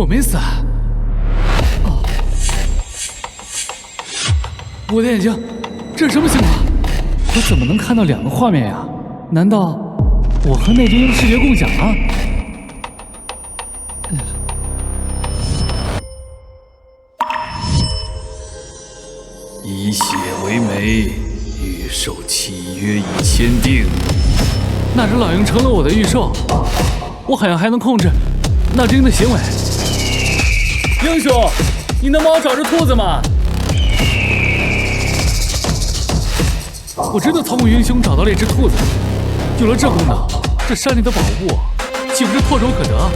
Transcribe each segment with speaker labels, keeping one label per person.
Speaker 1: 我没死。哦，我的眼睛，这是什么情况？我怎么能看到2个画面呀？难道我和那只鹰视觉共享了？
Speaker 2: 以血为媒，预售契约已签订。
Speaker 1: 那只老鹰成了我的预售，我好像还能控制那只鹰的行为。英雄，你能帮我找只兔子吗？我真的操控英雄找到了一只兔子，有了这功能，这山里的宝物岂不是唾手可得？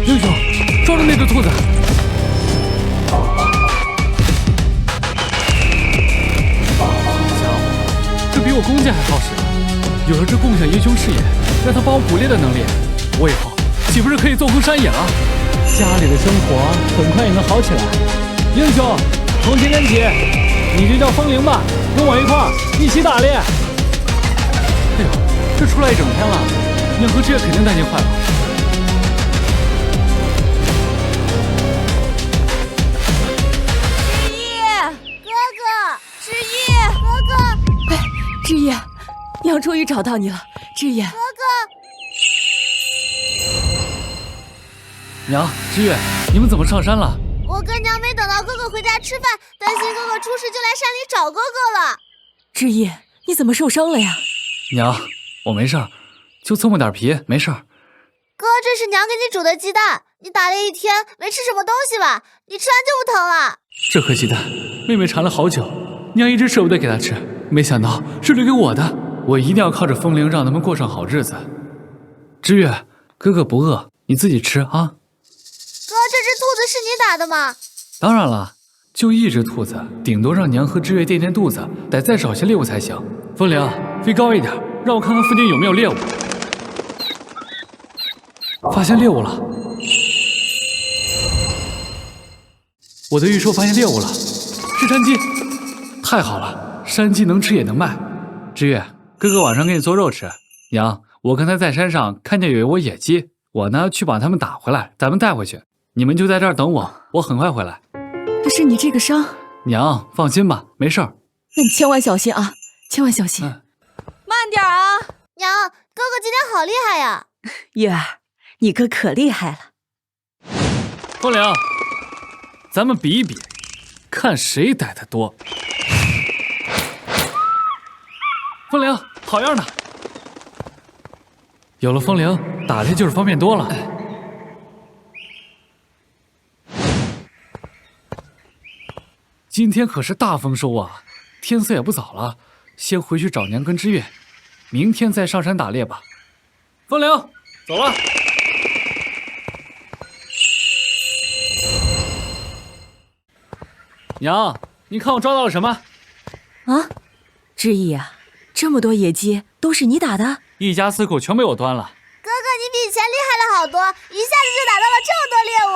Speaker 1: 英雄，抓住那只兔子！这比我弓箭还好使。有了这共享英雄视野，让他帮我捕猎的能力，我以后岂不是可以纵横山野了？家里的生活很快也能好起来。英雄，从今天起，你就叫风铃吧，跟我一起打猎。哎呦，这出来一整天了，娘和志月肯定担心坏了。
Speaker 3: 志夜，娘终于找到你了，志夜。
Speaker 4: 哥哥，
Speaker 1: 娘，志月，你们怎么上山了？
Speaker 4: 我跟娘没等到哥哥回家吃饭，担心哥哥出事，就来山里找哥哥了。
Speaker 3: 志夜，你怎么受伤了呀？
Speaker 1: 娘，我没事儿，就蹭破点皮，没事儿。
Speaker 4: 哥，这是娘给你煮的鸡蛋，你打猎一天没吃什么东西吧？你吃完就不疼了。
Speaker 1: 这颗鸡蛋，妹妹馋了好久，娘一直舍不得给她吃，没想到是留给我的。我一定要靠着风铃让他们过上好日子。知月，哥哥不饿，你自己吃啊。
Speaker 4: 哥，这只兔子是你打的吗？
Speaker 1: 当然了，就一只兔子，顶多让娘和知月垫垫肚子，得再找些猎物才行。风铃，飞高一点，让我看看附近有没有猎物。发现猎物了，我的预售发现猎物了，是山鸡。太好了，山鸡能吃也能卖。知月，哥哥晚上给你做肉吃。娘，我刚才在山上看见有一窝野鸡，我呢去把它们打回来，咱们带回去。你们就在这儿等我，我很快回来。
Speaker 3: 可是你这个伤……
Speaker 1: 娘，放心吧，没事儿。
Speaker 3: 那你千万小心啊，千万小心。
Speaker 5: 慢点啊！
Speaker 4: 娘，哥哥今天好厉害呀！
Speaker 3: 月儿，你哥可厉害了。
Speaker 1: 风铃，咱们比一比，看谁逮得多。风铃，好样的！有了风铃，打猎就是方便多了。今天可是大丰收啊！天色也不早了，先回去找娘跟知月，明天再上山打猎吧。风铃，走了。娘，你看我抓到了什么？
Speaker 3: 啊，知意啊，这么多野鸡都是你打的？
Speaker 1: 一家4口全被我端了。
Speaker 4: 哥哥，你比以前厉害了好多，一下子就打到了这么多猎物，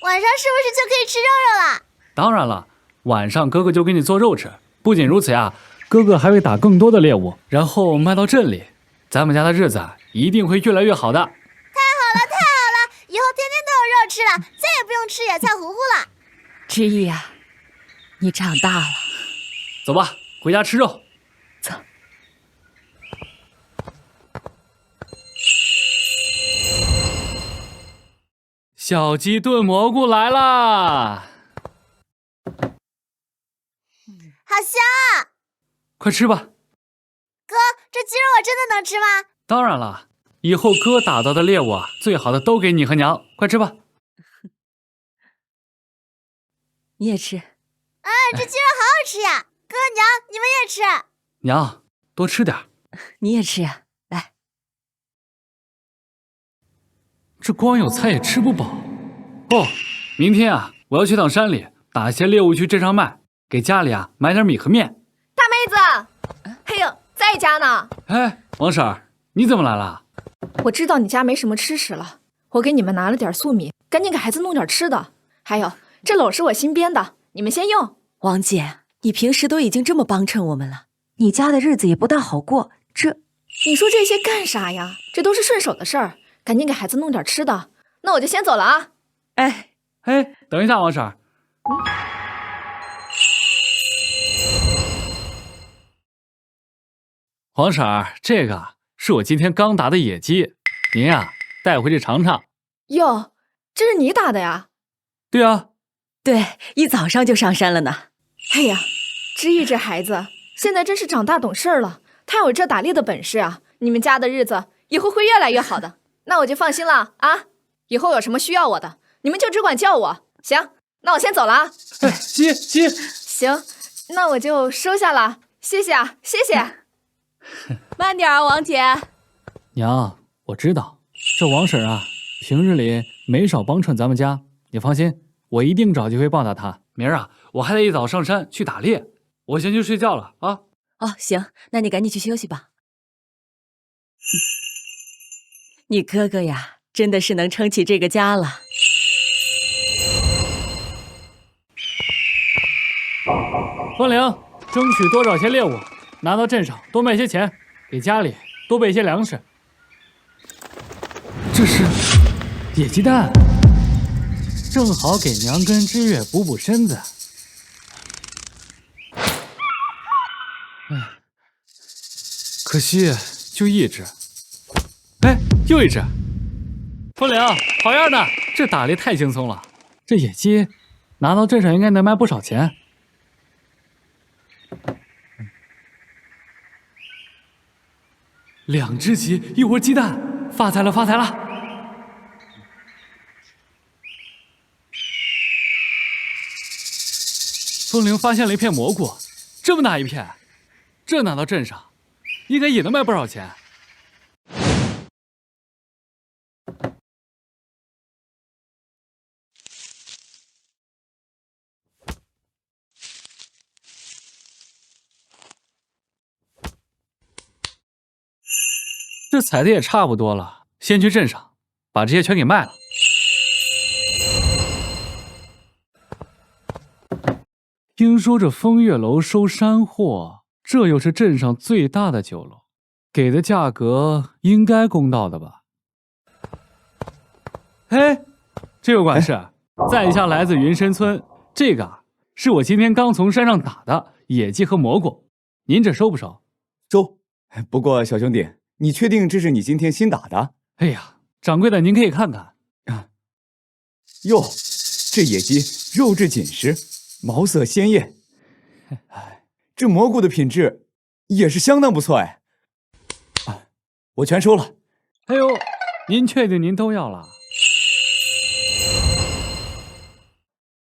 Speaker 4: 晚上是不是就可以吃肉肉了？
Speaker 1: 当然了，晚上哥哥就给你做肉吃。不仅如此呀，哥哥还会打更多的猎物，然后卖到镇里。咱们家的日子一定会越来越好的。太好
Speaker 4: 了，太好了！以后天天都有肉吃了，再也不用吃野菜糊糊了。
Speaker 3: 知意啊，你长大了。
Speaker 1: 走吧，回家吃肉。
Speaker 3: 走。
Speaker 1: 小鸡炖蘑菇来啦！
Speaker 4: 好香啊！
Speaker 1: 快吃吧。
Speaker 4: 哥，这鸡肉我真的能吃吗？
Speaker 1: 当然了，以后哥打到的猎物啊，最好的都给你和娘，快吃吧。
Speaker 3: 你也吃。
Speaker 4: 这鸡肉好好吃呀！哥娘，你们也吃。
Speaker 1: 娘，多吃点。
Speaker 3: 你也吃呀，来。
Speaker 1: 这光有菜也吃不饱。哦，明天啊，我要去趟山里打些猎物去镇上卖，给家里啊买点米和面。
Speaker 5: 大妹子，嘿呦，在家呢。
Speaker 1: 哎，王婶儿，你怎么来了？
Speaker 5: 我知道你家没什么吃食了，我给你们拿了点粟米，赶紧给孩子弄点吃的。还有，这篓是我新编的，你们先用。
Speaker 3: 王姐，你平时都已经这么帮衬我们了，你家的日子也不大好过，这……
Speaker 5: 你说这些干啥呀？这都是顺手的事儿，赶紧给孩子弄点吃的。那我就先走了啊。
Speaker 3: 哎，
Speaker 1: 等一下，王婶儿。王婶儿，这个是我今天刚打的野鸡，您呀带回去尝尝。
Speaker 5: 哟，这是你打的呀？
Speaker 1: 对啊，
Speaker 3: 对，一早上就上山了呢。
Speaker 5: 哎呀，知意这孩子现在真是长大懂事了，他有这打猎的本事啊！你们家的日子以后会越来越好的。那我就放心了啊！以后有什么需要我的，你们就只管叫我。行，那我先走了啊。
Speaker 1: 鸡。
Speaker 5: 行，那我就收下了，谢谢啊，谢谢。
Speaker 3: 慢点啊，王姐。
Speaker 1: 娘，我知道这王婶啊，平日里没少帮衬咱们家，你放心，我一定找机会报答她。明儿啊，我还得一早上山去打猎，我先去睡觉了啊。
Speaker 3: 哦，行，那你赶紧去休息吧。你哥哥呀，真的是能撑起这个家了。
Speaker 1: 风铃，争取多找些猎物，拿到镇上多卖些钱，给家里多备些粮食。这是野鸡蛋，正好给娘跟知月补补身子。可惜就一只。又一只。风铃，好样的！这打猎太轻松了，这野鸡拿到镇上应该能卖不少钱。2只鸡，1窝鸡蛋，发财了，发财了！风铃发现了一片蘑菇，这么大一片，这拿到镇上，应该也能卖不少钱。这采的也差不多了，先去镇上把这些全给卖了。听说这风月楼收山货，这又是镇上最大的酒楼，给的价格应该公道的吧？这位管事，在下来自云深村，这个是我今天刚从山上打的野鸡和蘑菇，您这收不收？
Speaker 6: 收。不过小兄弟，你确定这是你今天新打的？
Speaker 1: 哎呀，掌柜的，您可以看看。
Speaker 6: 哟，这野鸡肉质紧实，毛色鲜艳。这蘑菇的品质也是相当不错哎。我全收了。
Speaker 1: 哎呦，您确定您都要了？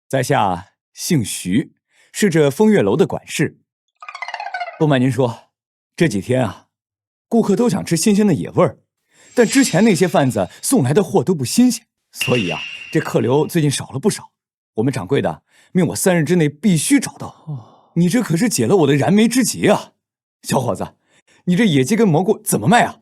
Speaker 6: 在下姓徐，是这风月楼的管事。不瞒您说，这几天啊，顾客都想吃新鲜的野味儿，但之前那些贩子送来的货都不新鲜，所以啊，这客流最近少了不少。我们掌柜的命我3日之内必须找到。你这可是解了我的燃眉之急啊！小伙子，你这野鸡跟蘑菇怎么卖啊？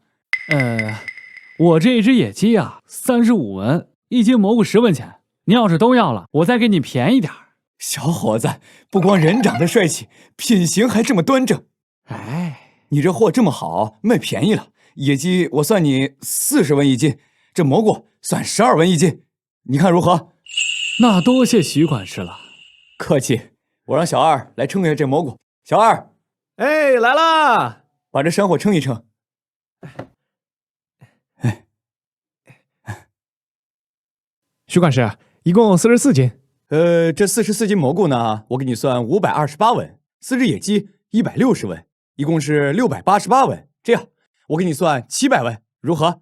Speaker 1: 我这一只野鸡啊，35文，1斤蘑菇10文钱。您要是都要了，我再给你便宜点儿。
Speaker 6: 小伙子，不光人长得帅气，品行还这么端正。你这货这么好，卖便宜了。野鸡我算你40文1斤，这蘑菇算12文1斤，你看如何？
Speaker 1: 那多谢徐管事了。
Speaker 6: 客气，我让小二来称一下这蘑菇。小二，
Speaker 7: 来啦！
Speaker 6: 把这山货称一称。
Speaker 7: 徐管事，一共44斤。
Speaker 6: 这44斤蘑菇呢，我给你算528文，4只野鸡160文，一共是688文。这样，我给你算700文，如何？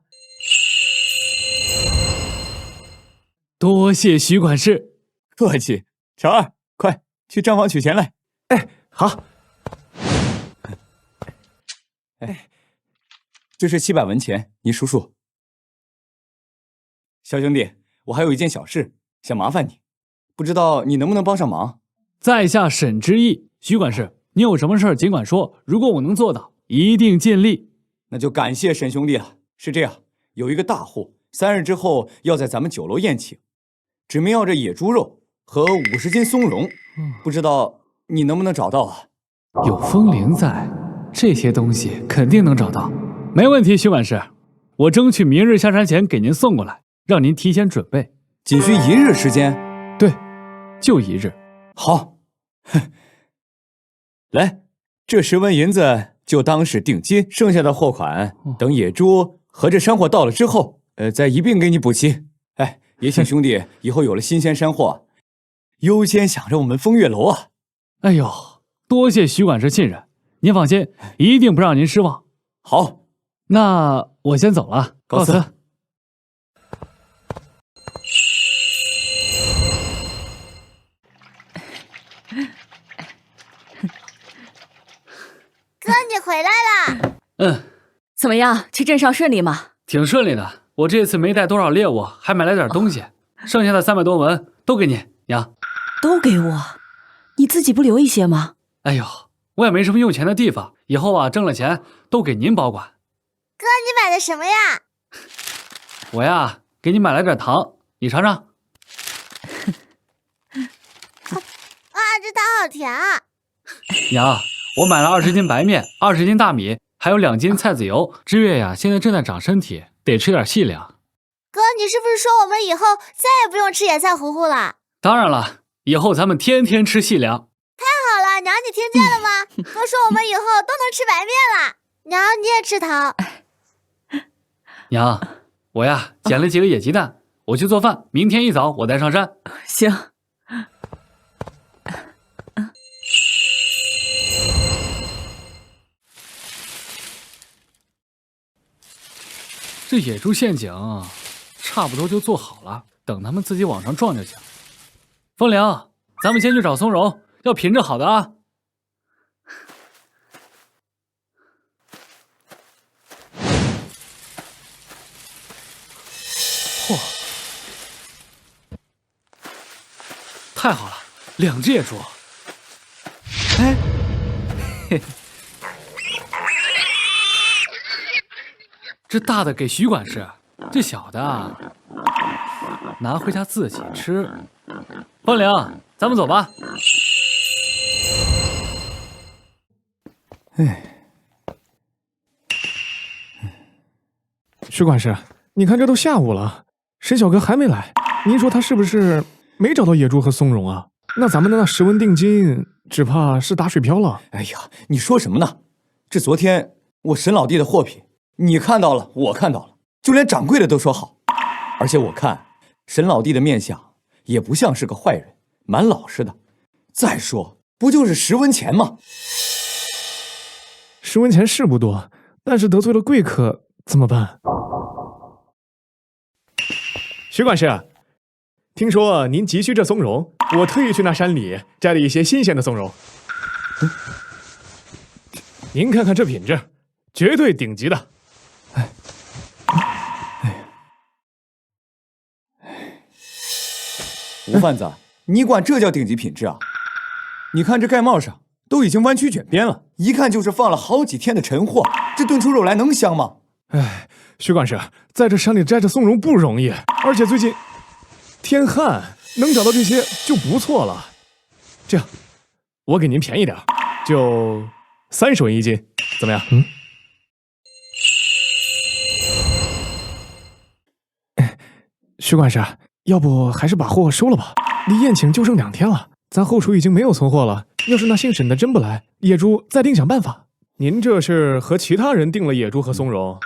Speaker 1: 多谢徐管事。
Speaker 6: 客气。小二，快去账房取钱来。
Speaker 7: 好。
Speaker 6: 这是700文钱，你数数。小兄弟，我还有一件小事想麻烦你，不知道你能不能帮上忙？
Speaker 1: 在下沈之意。徐管事，你有什么事尽管说，如果我能做到，一定尽力。
Speaker 6: 那就感谢沈兄弟了。是这样，有一个大户3日之后要在咱们酒楼宴请，指明要这野猪肉和50斤松茸，不知道你能不能找到啊？
Speaker 1: 有风铃在，这些东西肯定能找到，没问题。徐管事，我争取明日下山前给您送过来，让您提前准备。
Speaker 6: 仅需1日时间？
Speaker 1: 对，就1日。
Speaker 6: 好，来，这10文银子就当是定金，剩下的货款等野猪和这山货到了之后，再一并给你补齐。哎，也请兄弟以后有了新鲜山货，优先享着我们风月楼啊！
Speaker 1: 哎呦，多谢徐管事信任，您放心，一定不让您失望。
Speaker 6: 好，
Speaker 1: 那我先走了，告辞。
Speaker 4: 哥，你回来啦！
Speaker 3: 怎么样？去镇上顺利吗？
Speaker 1: 挺顺利的。我这次没带多少猎物，还买了点东西，剩下的300多文都给你，娘。
Speaker 3: 都给我？你自己不留一些吗？
Speaker 1: 哎呦，我也没什么用钱的地方，以后啊挣了钱都给您保管。
Speaker 4: 哥，你买的什么呀？
Speaker 1: 我呀给你买了点糖，你尝尝。
Speaker 4: 哇，这糖好甜啊！
Speaker 1: 娘，我买了20斤白面，20斤大米，还有2斤菜籽油。知月呀现在正在长身体，得吃点细粮。
Speaker 4: 哥，你是不是说我们以后再也不用吃野菜糊糊了？
Speaker 1: 当然了，以后咱们天天吃细粮。
Speaker 4: 太好了，娘，你听见了吗？哥说我们以后都能吃白面了。娘，你也吃糖。
Speaker 1: 娘，我呀捡了几个野鸡蛋，我去做饭，明天一早我带上山。
Speaker 3: 行。
Speaker 1: 这野猪陷阱差不多就做好了，等他们自己往上撞就行。风铃，咱们先去找松茸，要品质好的啊。嚯，太好了，2只野猪。哎，嘿，这大的给徐管事，这小的啊拿回家自己吃。风铃，咱们走吧。
Speaker 7: 徐管事，你看这都下午了，沈小哥还没来，您说他是不是没找到野猪和松茸啊？那咱们的那10文定金，只怕是打水漂了。
Speaker 6: 哎呀，你说什么呢？这昨天我沈老弟的货品，你看到了，我看到了，就连掌柜的都说好。而且我看沈老弟的面相也不像是个坏人，蛮老实的。再说，不就是10文钱吗
Speaker 7: ？10文钱是不多，但是得罪了贵客怎么办？徐管事，听说您急需这松茸，我特意去那山里摘了一些新鲜的松茸。您看看这品质，绝对顶级的。
Speaker 6: 吴贩子，你管这叫顶级品质啊？你看这盖帽上都已经弯曲卷边了，一看就是放了好几天的陈货，这炖出肉来能香吗？
Speaker 7: 哎，徐管事，在这山里摘着松茸不容易，而且最近天旱，能找到这些就不错了。这样，我给您便宜点，就30文1斤，怎么样？徐管事，要不还是把货收了吧？离宴请就剩2天了，咱后厨已经没有存货了。要是那姓沈的真不来，野猪再另想办法。您这是和其他人订了野猪和松茸？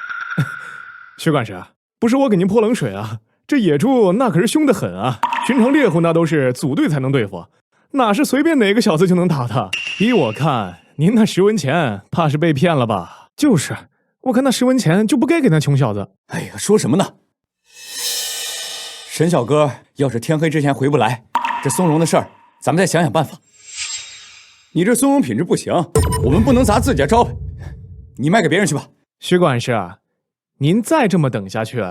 Speaker 7: 徐管事，不是我给您泼冷水啊，这野猪那可是凶得很啊，寻常猎户那都是组队才能对付，哪是随便哪个小子就能打的？依我看，您那10文钱怕是被骗了吧？就是，我看那10文钱就不该给那穷小子。
Speaker 6: 哎呀，说什么呢？沈小哥要是天黑之前回不来，这松茸的事儿咱们再想想办法。你这松茸品质不行，我们不能砸自己的招牌，你卖给别人去吧。
Speaker 7: 徐管事，您再这么等下去，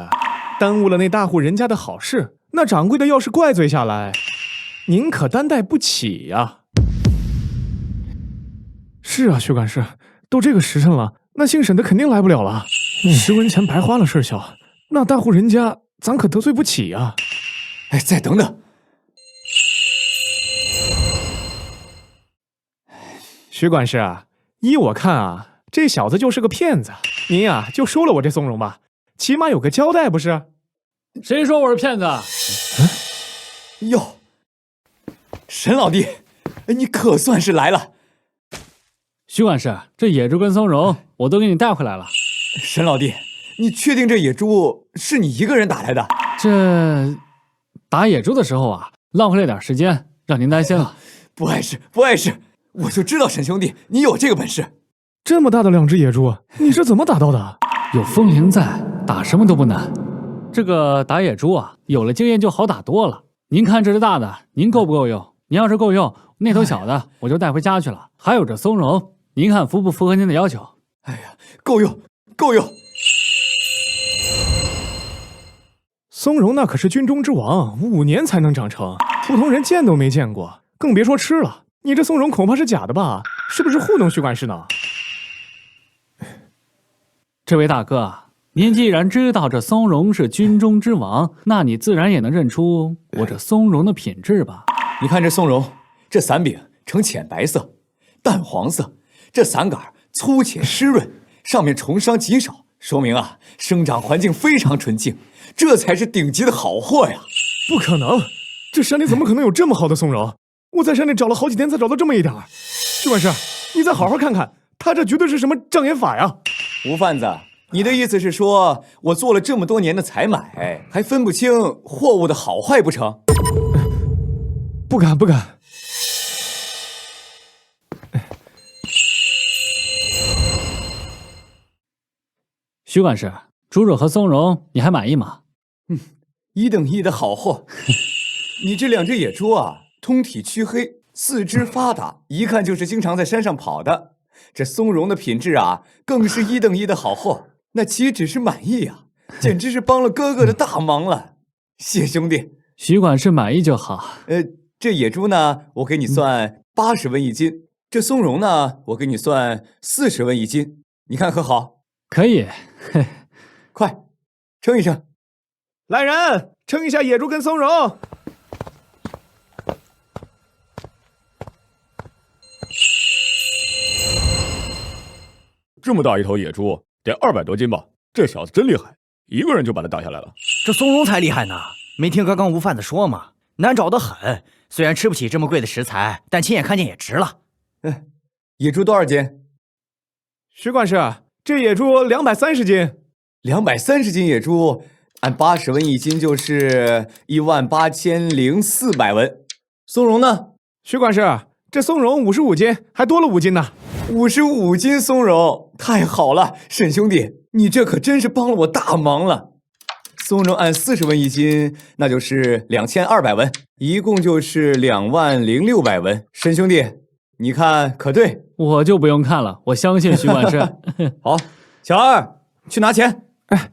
Speaker 7: 耽误了那大户人家的好事，那掌柜的要是怪罪下来，您可担待不起呀。是啊，徐管事，都这个时辰了，那姓沈的肯定来不了了。10文钱白花了事小，那大户人家咱可得罪不起呀。
Speaker 6: 哎，再等等。
Speaker 7: 徐管事，依我看啊，这小子就是个骗子，您呀就收了我这松茸吧，起码有个交代不是？
Speaker 1: 谁说我是骗子？
Speaker 6: 哟，沈老弟，你可算是来了。
Speaker 1: 徐管事，这野猪跟松茸我都给你带回来了。
Speaker 6: 沈老弟，你确定这野猪是你一个人打来的？
Speaker 1: 这打野猪的时候啊，浪费了点时间，让您担心了。
Speaker 6: 不碍事，不碍事，我就知道沈兄弟你有这个本事。
Speaker 7: 这么大的2只野猪，你是怎么打到的？
Speaker 1: 有风铃在，打什么都不难。这个打野猪啊，有了经验就好打多了。您看这只大的，您够不够用？您要是够用，那头小的我就带回家去了。还有这松茸，您看符不符合您的要求？
Speaker 6: 哎呀，够用，够用。
Speaker 7: 松茸那可是军中之王，5年才能长成，普通人见都没见过，更别说吃了。你这松茸恐怕是假的吧？是不是糊弄徐管事呢？
Speaker 1: 这位大哥，您既然知道这松茸是军中之王，那你自然也能认出我这松茸的品质吧？
Speaker 6: 你看这松茸，这伞柄呈浅白色、淡黄色，这伞杆粗且湿润，上面虫伤极少，说明啊，生长环境非常纯净，这才是顶级的好货呀！
Speaker 7: 不可能，这山里怎么可能有这么好的松茸？我在山里找了好几天才找到这么一点儿。徐管事，你再好好看看，他这绝对是什么障眼法呀！
Speaker 6: 吴贩子，你的意思是说我做了这么多年的采买，还分不清货物的好坏不成？
Speaker 7: 不敢，不敢。
Speaker 1: 徐管事，猪肉和松茸你还满意吗？
Speaker 6: 一等一的好货。你这2只野猪啊，通体黢黑，四肢发达，一看就是经常在山上跑的。这松茸的品质啊，更是一等一的好货。那岂止是满意啊，简直是帮了哥哥的大忙了。谢兄弟。
Speaker 1: 徐管事满意就好。
Speaker 6: 这野猪呢，我给你算80文1斤；这松茸呢，我给你算40文1斤。你看可好？
Speaker 1: 可以。嘿，
Speaker 6: 快，称一称。
Speaker 7: 来人，称一下野猪跟松茸。
Speaker 8: 这么大一头野猪，得200多斤吧？这小子真厉害，一个人就把它打下来了。
Speaker 9: 这松茸才厉害呢！没听刚刚吴贩子说吗？难找得很。虽然吃不起这么贵的食材，但亲眼看见也值了。
Speaker 6: 野猪多少斤？
Speaker 7: 徐管事，这野猪230斤。
Speaker 6: 230斤野猪，按80文1斤就是18400文。松茸呢？
Speaker 7: 徐管事，这松茸55斤，还多了5斤呢。
Speaker 6: 55斤松茸，太好了，沈兄弟，你这可真是帮了我大忙了。松茸按40文1斤，那就是2200文，一共就是20600文。沈兄弟，你看可对？
Speaker 1: 我就不用看了，我相信徐管事。
Speaker 6: 好，小二去拿钱。
Speaker 7: 哎，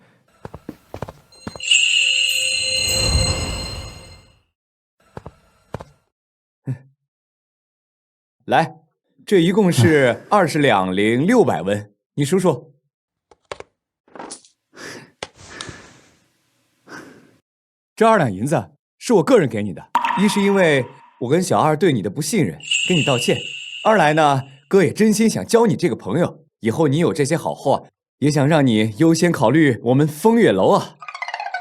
Speaker 6: 来，这一共是20两0600文，你数数。这2两银子是我个人给你的，一是因为我跟小二对你的不信任，跟你道歉；二来呢，哥也真心想交你这个朋友，以后你有这些好货，也想让你优先考虑我们风月楼啊。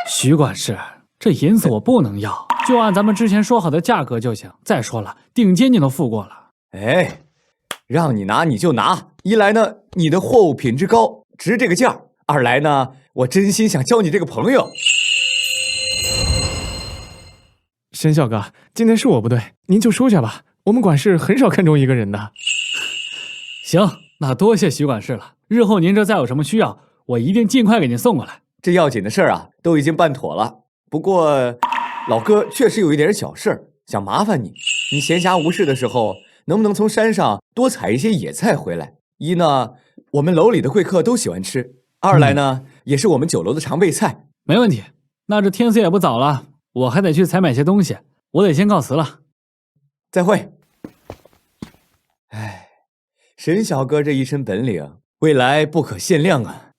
Speaker 1: 徐管事，这银子我不能要，就按咱们之前说好的价格就行。再说了，定金你都付过了。
Speaker 6: 哎，让你拿你就拿，一来呢，你的货物品质高，值这个价；二来呢，我真心想交你这个朋友。
Speaker 7: 沈小哥，今天是我不对，您就收下吧。我们管事很少看重一个人的。
Speaker 1: 行，那多谢徐管事了。日后您这再有什么需要，我一定尽快给您送过来。
Speaker 6: 这要紧的事儿啊，都已经办妥了。不过，老哥确实有一点小事儿，想麻烦你。你闲暇无事的时候，能不能从山上多采一些野菜回来？一呢，我们楼里的贵客都喜欢吃；二来呢，也是我们酒楼的常备菜。
Speaker 1: 没问题。那这天色也不早了，我还得去采买些东西，我得先告辞了。
Speaker 6: 再会。哎，沈小哥这一身本领，未来不可限量啊。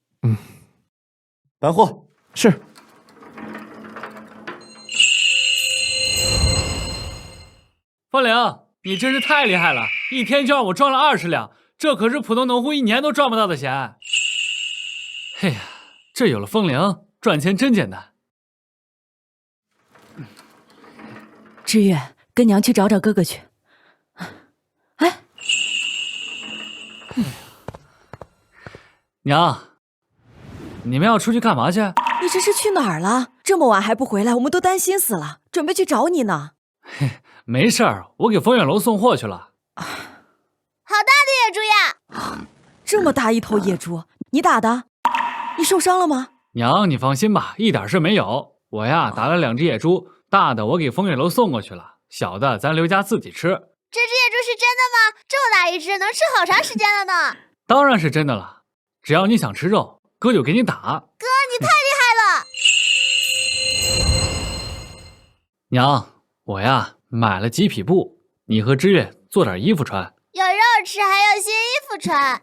Speaker 6: 搬货。
Speaker 7: 是。
Speaker 1: 凤玲，你真是太厉害了，一天就让我赚了20两，这可是普通农户1年都赚不到的钱。嘿呀，这有了风粮，赚钱真简单。
Speaker 3: 知月，跟娘去找找哥哥去。哎，
Speaker 1: 娘，你们要出去干嘛去？
Speaker 3: 你这是去哪儿了？这么晚还不回来，我们都担心死了，准备去找你呢。
Speaker 1: 嘿，没事儿，我给风月楼送货去了。
Speaker 4: 好大的野猪呀！
Speaker 3: 这么大一头野猪，你打的？你受伤了吗？
Speaker 1: 娘，你放心吧，一点事没有。我呀，打了2只野猪，大的我给风月楼送过去了，小的咱刘家自己吃。
Speaker 4: 这只野猪是真的吗？这么大一只，能吃好长时间了呢。
Speaker 1: 当然是真的了，只要你想吃肉，哥就给你打。
Speaker 4: 哥，你太厉害了！
Speaker 1: 娘，我呀买了几匹布，你和知月做点衣服穿。
Speaker 4: 有肉吃，还有新衣服穿。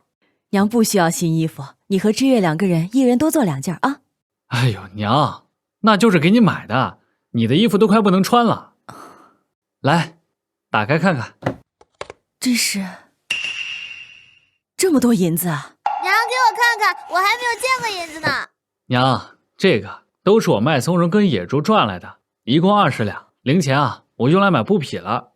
Speaker 3: 娘不需要新衣服，你和知月2个人，一人多做2件啊。
Speaker 1: 哎呦，娘，那就是给你买的，你的衣服都快不能穿了。来，打开看看。
Speaker 3: 真是这么多银子啊！
Speaker 4: 娘，给我看看，我还没有见过银子呢。
Speaker 1: 娘，这个都是我卖松茸跟野猪赚来的，一共20两，零钱啊，我用来买布匹了。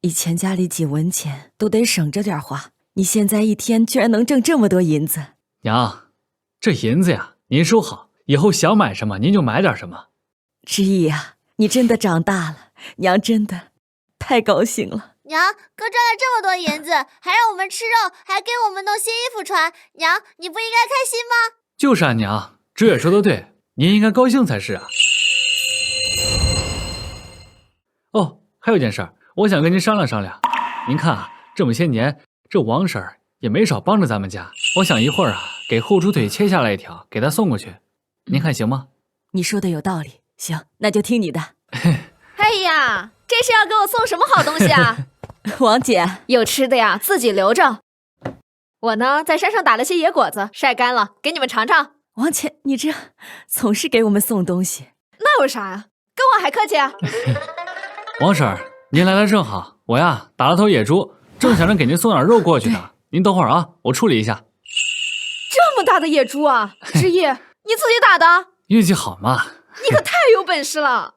Speaker 3: 以前家里几文钱都得省着点花，你现在一天居然能挣这么多银子。
Speaker 1: 娘，这银子呀，您收好，以后想买什么您就买点什么。
Speaker 3: 知意呀，你真的长大了，娘真的太高兴了。
Speaker 4: 娘，哥赚了这么多银子，还让我们吃肉，还给我们弄新衣服穿，娘，你不应该开心吗？
Speaker 1: 就是啊，娘，知月说的对，您应该高兴才是啊。哦，还有件事儿，我想跟您商量商量。您看啊，这么些年，这王婶儿也没少帮着咱们家。我想一会儿啊，给后猪腿切下来1条，给她送过去，您看行吗？
Speaker 3: 你说的有道理，行，那就听你的。
Speaker 5: 哎呀，这是要给我送什么好东西啊？
Speaker 3: 王姐，
Speaker 5: 有吃的呀，自己留着。我呢，在山上打了些野果子，晒干了，给你们尝尝。
Speaker 3: 王姐，你这总是给我们送东西，
Speaker 5: 那有啥呀？跟我还客气啊？
Speaker 1: 王婶儿，您来的正好，我呀打了头野猪，正想着给您送点肉过去呢。您等会儿啊，我处理一下。
Speaker 5: 这么大的野猪啊，知意，你自己打的？
Speaker 1: 运气好嘛。
Speaker 5: 你可太有本事了。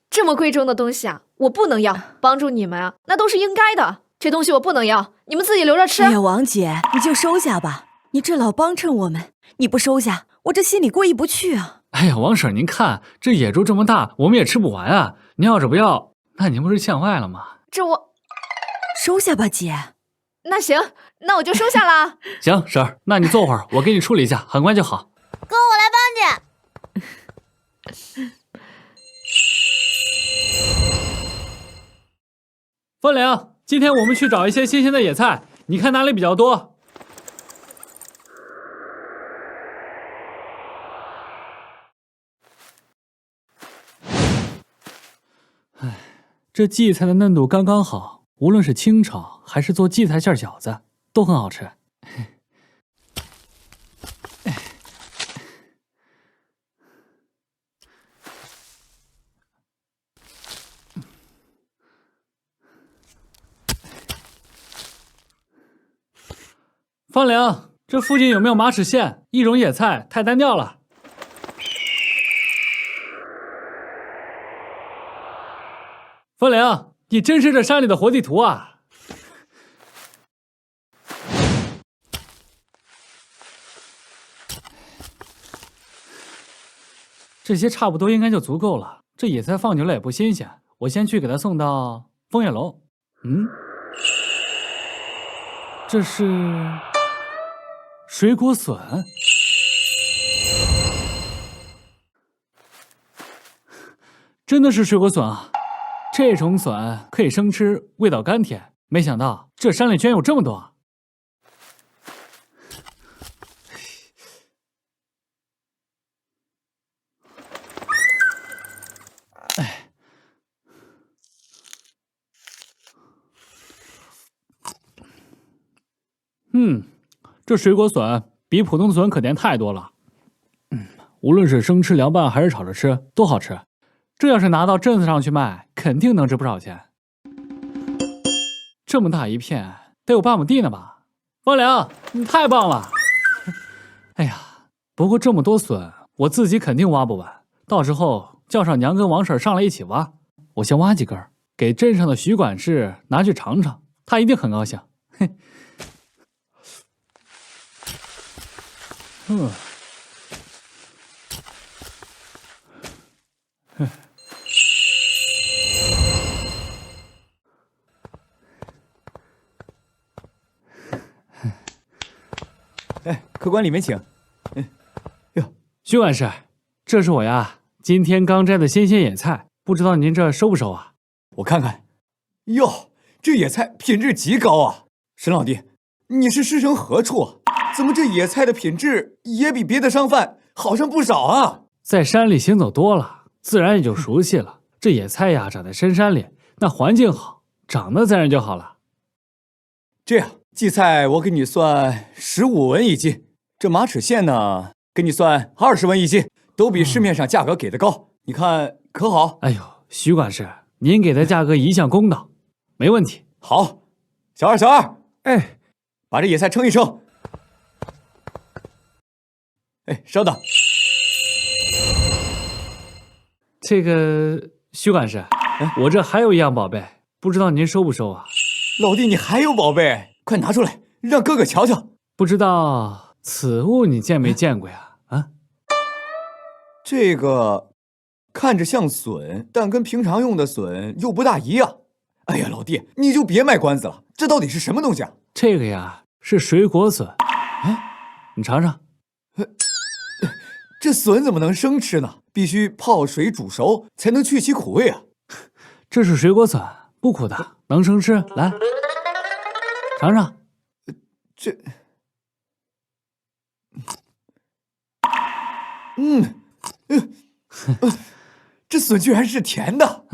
Speaker 5: 这么贵重的东西啊，我不能要，帮助你们啊，那都是应该的。这东西我不能要，你们自己留着吃。
Speaker 3: 哎呀，王姐，你就收下吧，你这老帮衬我们，你不收下，我这心里过意不去啊。
Speaker 1: 哎呀，王婶，您看这野猪这么大，我们也吃不完啊。您要是不要，那您不是欠坏了吗？
Speaker 5: 这我
Speaker 3: 收下吧，姐。
Speaker 5: 那行，那我就收下了。
Speaker 1: 行，婶儿，那你坐会儿，我给你处理一下，很快就好。
Speaker 4: 哥，我来帮你。
Speaker 1: 风铃，今天我们去找一些新鲜的野菜，你看哪里比较多？哎，这荠菜的嫩度刚刚好，无论是清炒还是做荠菜馅饺子，都很好吃。方玲，这附近有没有马齿苋？一种野菜太单调了。方玲，你真是这山里的活地图啊！这些差不多应该就足够了。这野菜放久了也不新鲜，我先去给他送到枫叶楼。这是水果笋。真的是水果笋啊！这种笋可以生吃，味道甘甜。没想到这山里居然有这么多。这水果笋比普通的笋可甜太多了。无论是生吃、凉拌还是炒着吃，都好吃。这要是拿到镇子上去卖，肯定能值不少钱。这么大一片，得有8亩地呢吧？方良，你太棒了！哎呀，不过这么多笋，我自己肯定挖不完，到时候叫上娘跟王婶上来一起挖。我先挖几根，给镇上的徐管事拿去尝尝，他一定很高兴。嘿，
Speaker 6: 哎，客官里面请。
Speaker 1: 徐管事，这是我呀今天刚摘的新鲜野菜，不知道您这收不收啊？
Speaker 6: 我看看。哟，这野菜品质极高啊！沈老弟，你是师承何处啊？怎么这野菜的品质也比别的商贩好上不少啊？
Speaker 1: 在山里行走多了，自然也就熟悉了。这野菜呀，长在深山里，那环境好，长得自然就好了。
Speaker 6: 这样，荠菜我给你算15文一斤，这马齿苋呢，给你算20文一斤，都比市面上价格给的高，你看可好？
Speaker 1: 哎呦，徐管事，您给的价格一向公道，没问题。
Speaker 6: 好，小二，
Speaker 7: 哎，
Speaker 6: 把这野菜称一称。哎，稍等。
Speaker 1: 这个徐管事，我这还有一样宝贝，不知道您收不收啊？
Speaker 6: 老弟，你还有宝贝，快拿出来，让哥哥瞧瞧。
Speaker 1: 不知道此物你见没见过呀？啊，
Speaker 6: 这个看着像笋，但跟平常用的笋又不大一样。哎呀，老弟，你就别卖关子了，这到底是什么东西啊？
Speaker 1: 这个呀是水果笋啊，你尝尝。
Speaker 6: 这笋怎么能生吃呢？必须泡水煮熟才能去其苦味啊！
Speaker 1: 这是水果笋，不苦的，能生吃。来，尝尝。
Speaker 6: 这笋居然是甜的。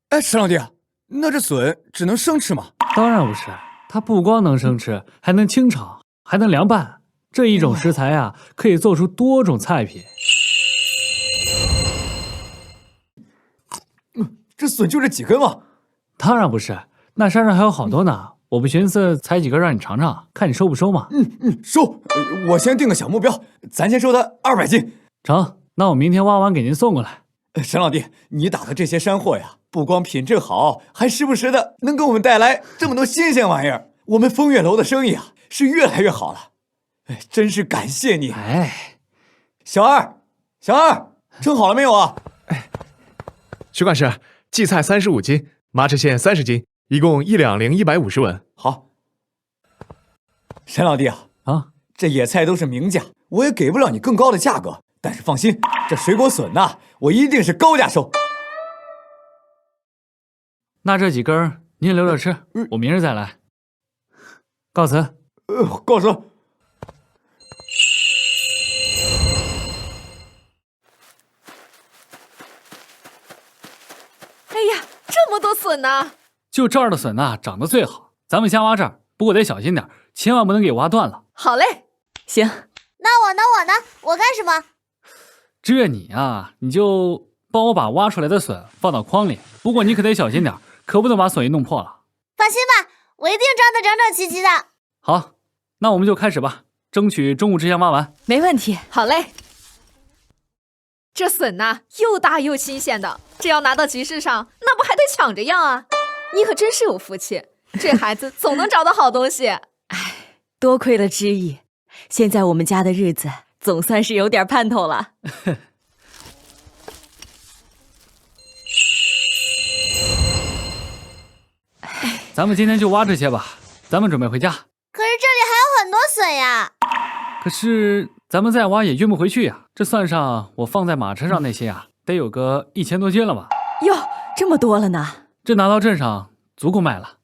Speaker 6: 哎，沈老弟，那这笋只能生吃吗？
Speaker 1: 当然不是，它不光能生吃，还能清炒，还能凉拌。这一种食材啊，可以做出多种菜品。
Speaker 6: 这笋就这几根吗？
Speaker 1: 当然不是，那山上还有好多呢。我不寻思采几根让你尝尝，看你收不收嘛？
Speaker 6: 收。我先定个小目标，咱先收他200斤。
Speaker 1: 成，那我明天挖完给您送过来。
Speaker 6: 沈老弟，你打的这些山货呀，不光品质好，还时不时的能给我们带来这么多新鲜玩意儿。我们风月楼的生意啊，是越来越好了。真是感谢你。
Speaker 1: 哎，
Speaker 6: 小二，称好了没有啊？
Speaker 7: 徐管事，荠菜35斤，马齿苋30斤，一共1两零150文。
Speaker 6: 好。沈老弟啊，这野菜都是明价，我也给不了你更高的价格。但是放心，这水果笋呐，我一定是高价收。
Speaker 1: 那这几根您留着吃，我明日再来。告辞。
Speaker 6: 告辞。
Speaker 5: 哎呀，这么多笋呢！
Speaker 1: 就这儿的笋呐，长得最好。咱们先挖这儿，不过得小心点，千万不能给挖断了。
Speaker 5: 好嘞，
Speaker 3: 行。
Speaker 4: 那我呢？我干什么？
Speaker 1: 志月，你啊，你就帮我把挖出来的笋放到筐里。不过你可得小心点，可不能把笋一弄破了。
Speaker 4: 放心吧，我一定装得整整齐齐的。
Speaker 1: 好，那我们就开始吧，争取中午之前挖完。
Speaker 3: 没问题。
Speaker 5: 好嘞。这笋呐，又大又新鲜的，这要拿到集市上，那不还得抢着要啊？你可真是有福气，这孩子总能找到好东西。
Speaker 3: 哎，多亏了知意，现在我们家的日子总算是有点盼头了。
Speaker 1: 咱们今天就挖这些吧，咱们准备回家。
Speaker 4: 可是这里还有很多笋呀。
Speaker 1: 可是咱们再挖也运不回去呀，这算上我放在马车上那些啊，得有个1000多斤了吧？
Speaker 3: 哟，这么多了呢！
Speaker 1: 这拿到镇上足够卖了。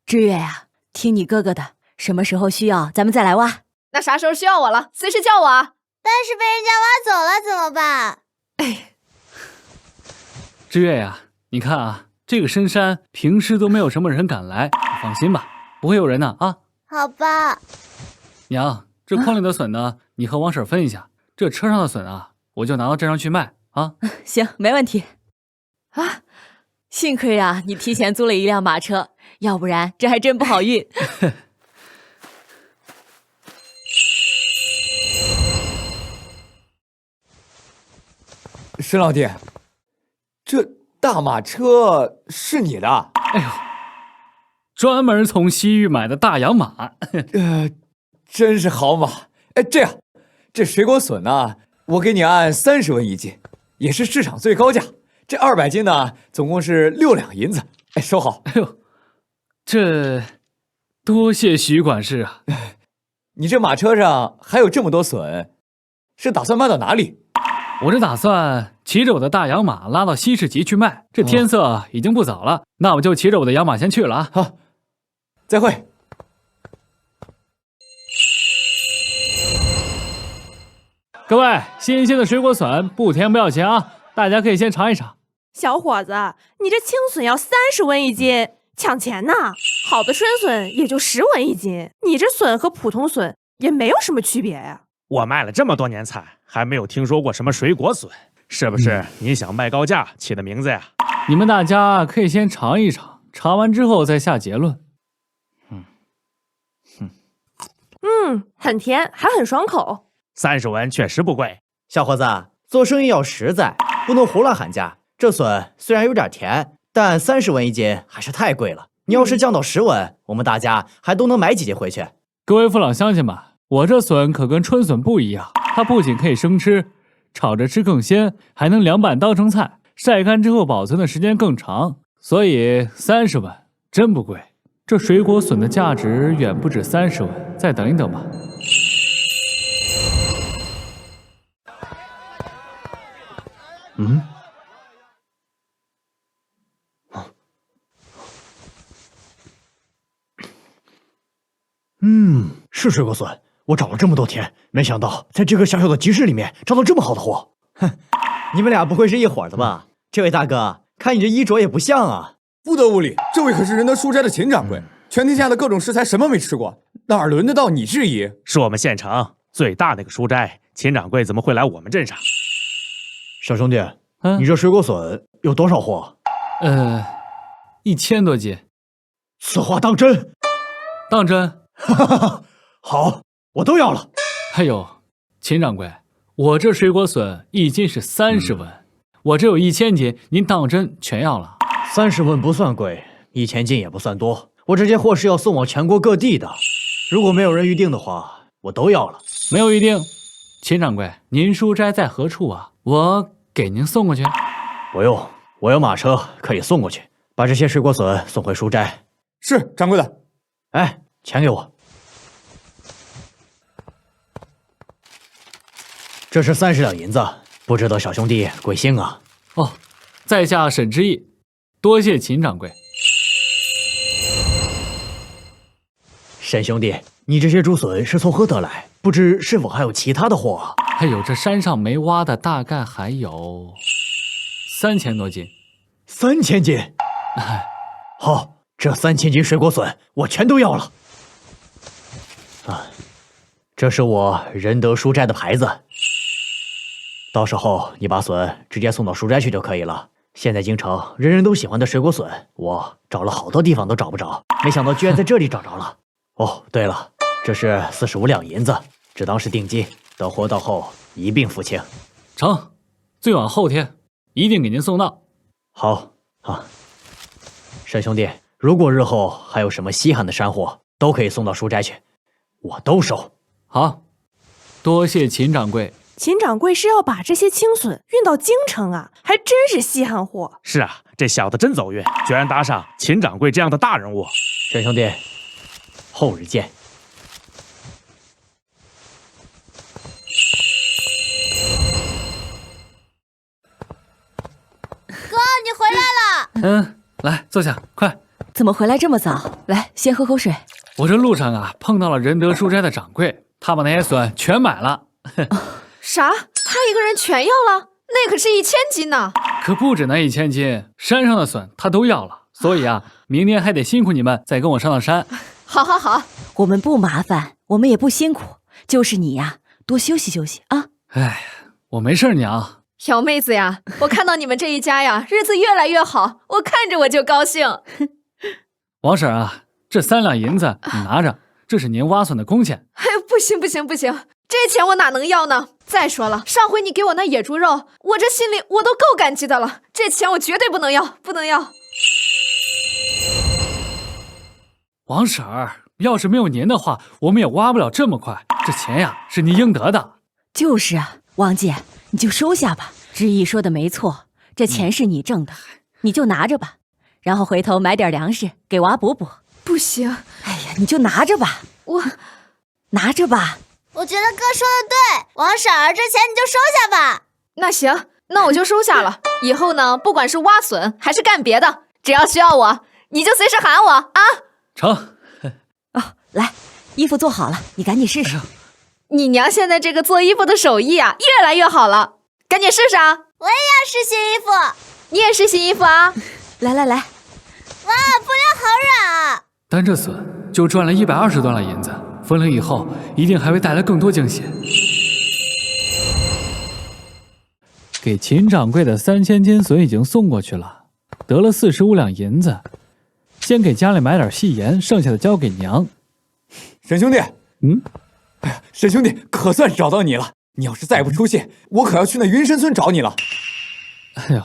Speaker 3: 知月呀，听你哥哥的，什么时候需要咱们再来挖。
Speaker 5: 那啥时候需要我了，随时叫我啊。
Speaker 4: 但是被人家挖走了怎么办？
Speaker 5: 哎，
Speaker 1: 知月呀，你看啊，这个深山平时都没有什么人敢来，你放心吧，不会有人的啊。
Speaker 4: 好吧。
Speaker 1: 娘，这筐里的笋呢，你和王婶分一下。这车上的笋啊，我就拿到镇上去卖啊。
Speaker 3: 行，没问题。啊，幸亏啊，你提前租了一辆马车，要不然这还真不好运。
Speaker 6: 沈老弟，这大马车是你的？
Speaker 1: 哎呦，专门从西域买的大洋马。
Speaker 6: 真是好马。哎，这样，这水果笋呢，我给你按30文一斤，也是市场最高价。这200斤呢，总共是6两银子。哎，收好。
Speaker 1: 哎呦，这多谢徐管事啊！
Speaker 6: 你这马车上还有这么多笋，是打算卖到哪里？
Speaker 1: 我这打算骑着我的大洋马拉到西市集去卖。这天色已经不早了，那我就骑着我的洋马先去了啊。
Speaker 6: 好，再会。
Speaker 1: 各位，新鲜的水果笋不甜不要钱啊，大家可以先尝一尝。
Speaker 10: 小伙子，你这青笋要30文一斤，抢钱呐！好的春笋也就10文一斤，你这笋和普通笋也没有什么区别呀。
Speaker 11: 我卖了这么多年菜，还没有听说过什么水果笋，是不是你想卖高价起的名字呀？
Speaker 1: 你们大家可以先尝一尝，尝完之后再下结论。
Speaker 10: 很甜，还很爽口。
Speaker 11: 30文确实不贵。
Speaker 9: 小伙子，做生意要实在，不能胡乱喊价。这笋虽然有点甜，但30文一斤还是太贵了。你要是降到10文，我们大家还都能买几斤回去。
Speaker 1: 各位父老乡亲们，我这笋可跟春笋不一样，它不仅可以生吃，炒着吃更鲜，还能凉拌当成菜，晒干之后保存的时间更长，所以30文真不贵。这水果笋的价值远不止30文，再等一等吧。
Speaker 9: 是水果笋。我找了这么多天，没想到在这个小小的集市里面找到这么好的货。哼，你们俩不会是一伙的吧？这位大哥，看你这衣着也不像啊。
Speaker 6: 不得无礼，这位可是仁德书斋的秦掌柜，全天下的各种食材什么没吃过，哪儿轮得到你质疑？
Speaker 11: 是我们县城最大那个书斋，秦掌柜怎么会来我们镇上？
Speaker 9: 小兄弟，你这水果笋有多少货
Speaker 1: ？1000多斤。
Speaker 9: 此话当真？
Speaker 1: 当真。
Speaker 9: 哈哈哈，好，我都要了。
Speaker 1: 哎呦，秦掌柜，我这水果笋1斤是30文，我这有1000斤，您当真全要了
Speaker 9: ？30文不算贵，1000斤也不算多。我这些货是要送往全国各地的，如果没有人预定的话，我都要了。
Speaker 1: 没有预定，秦掌柜，您书斋在何处啊？我给您送过去。
Speaker 9: 不用，我有马车可以送过去，把这些水果笋送回书斋。
Speaker 6: 是，掌柜的。
Speaker 9: 哎，钱给我。这是30两银子，不知道小兄弟贵姓啊？
Speaker 1: 哦，在下沈之意，多谢秦掌柜。
Speaker 9: 沈兄弟，你这些竹笋是从何得来？不知是否还有其他的货啊？
Speaker 1: 还有这山上没挖的，大概还有3000多斤。
Speaker 9: 3000斤？好，这3000斤水果笋我全都要了。这是我仁德书斋的牌子，到时候你把笋直接送到书斋去就可以了。现在京城人人都喜欢的水果笋，我找了好多地方都找不着，没想到居然在这里找着了。哦，对了，这是45两银子，只当是定金，等货到后一并付清。
Speaker 1: 成，最晚后天一定给您送到。
Speaker 9: 好啊，沈兄弟，如果日后还有什么稀罕的山货，都可以送到书斋去，我都收。
Speaker 1: 好，多谢秦掌柜。
Speaker 10: 秦掌柜是要把这些青笋运到京城啊，还真是稀罕货。
Speaker 11: 是啊，这小子真走运，居然搭上秦掌柜这样的大人物。
Speaker 9: 沈兄弟，后日见。
Speaker 4: 哥，你回来了。
Speaker 1: 来坐下，快。
Speaker 3: 怎么回来这么早？来，先喝口水。
Speaker 1: 我这路上啊，碰到了仁德书斋的掌柜，他把那些笋全买了。
Speaker 5: 啥？他一个人全要了？那可是1000斤呢！
Speaker 1: 可不止那1000斤，山上的笋他都要了。所以啊，明天还得辛苦你们再跟我上趟山。
Speaker 5: 好好好，
Speaker 3: 我们不麻烦，我们也不辛苦，就是你呀，多休息休息啊。
Speaker 1: 哎，我没事，娘。
Speaker 5: 小妹子呀，我看到你们这一家呀，日子越来越好，我看着我就高兴。
Speaker 1: 王婶啊，这3两银子你拿着，这是您挖笋的工钱。
Speaker 5: 哎呦，不行不行不行，这钱我哪能要呢？再说了，上回你给我那野猪肉，我这心里我都够感激的了，这钱我绝对不能要，不能要。
Speaker 1: 王婶儿，要是没有您的话，我们也挖不了这么快。这钱呀，是您应得的。
Speaker 3: 就是啊，王姐，你就收下吧。知意说的没错，这钱是你挣的，你就拿着吧，然后回头买点粮食给娃补补。
Speaker 5: 不行，
Speaker 3: 哎呀，你就拿着吧，
Speaker 5: 我
Speaker 3: 拿着吧。
Speaker 4: 我觉得哥说的对，王婶儿，这钱你就收下吧。
Speaker 5: 那行，那我就收下了。以后呢，不管是挖笋还是干别的，只要需要我，你就随时喊我啊。
Speaker 1: 成。
Speaker 3: 哦，来，衣服做好了，你赶紧试试。
Speaker 5: 你娘现在这个做衣服的手艺啊，越来越好了，赶紧试试啊！
Speaker 4: 我也要试新衣服，
Speaker 5: 你也试新衣服啊！
Speaker 3: 来，
Speaker 4: 哇，布料好软啊！
Speaker 1: 单这笋就赚了120多两银子，分了以后一定还会带来更多惊喜。给秦掌柜的3000斤笋已经送过去了，得了45两银子。先给家里买点细盐，剩下的交给娘。
Speaker 6: 沈兄弟，哎呀，沈兄弟，可算是找到你了。你要是再不出现，我可要去那云深村找你了。
Speaker 1: 哎呦，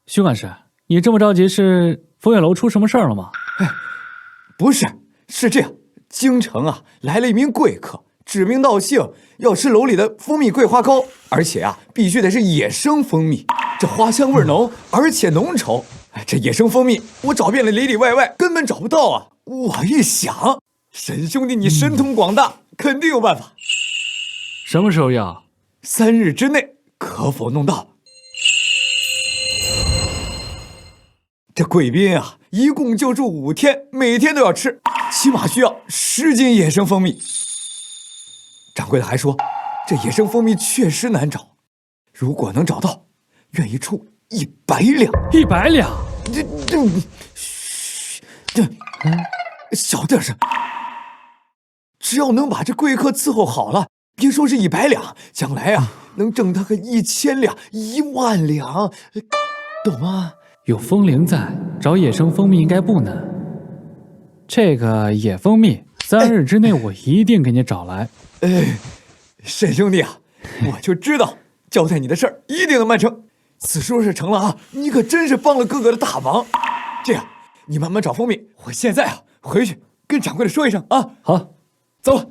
Speaker 1: 徐管事，你这么着急是风月楼出什么事儿了吗？
Speaker 6: 哎，不是，是这样，京城啊来了一名贵客，指名道姓要吃楼里的蜂蜜桂花糕，而且啊必须得是野生蜂蜜，这花香味浓，而且浓稠。这野生蜂蜜我找遍了里里外外，根本找不到啊！我一想，沈兄弟你神通广大，肯定有办法。
Speaker 1: 什么时候要
Speaker 6: ？3日之内可否弄到？这贵宾啊，一共就住5天，每天都要吃，起码需要10斤野生蜂蜜。掌柜的还说，这野生蜂蜜确实难找，如果能找到，愿意出100两。
Speaker 1: 100两？
Speaker 6: 小点声。只要能把这贵客伺候好了，别说是100两，将来啊能挣他个1000两、10000两，懂吗？
Speaker 1: 有风铃在，找野生蜂蜜应该不难。这个野蜂蜜3日之内我一定给你找来。
Speaker 6: 沈兄弟啊，我就知道交代你的事儿一定能办成。此说是成了啊，你可真是帮了哥哥的大忙。这样，你慢慢找蜂蜜，我现在啊回去跟掌柜的说一声啊。
Speaker 1: 好，
Speaker 6: 走了。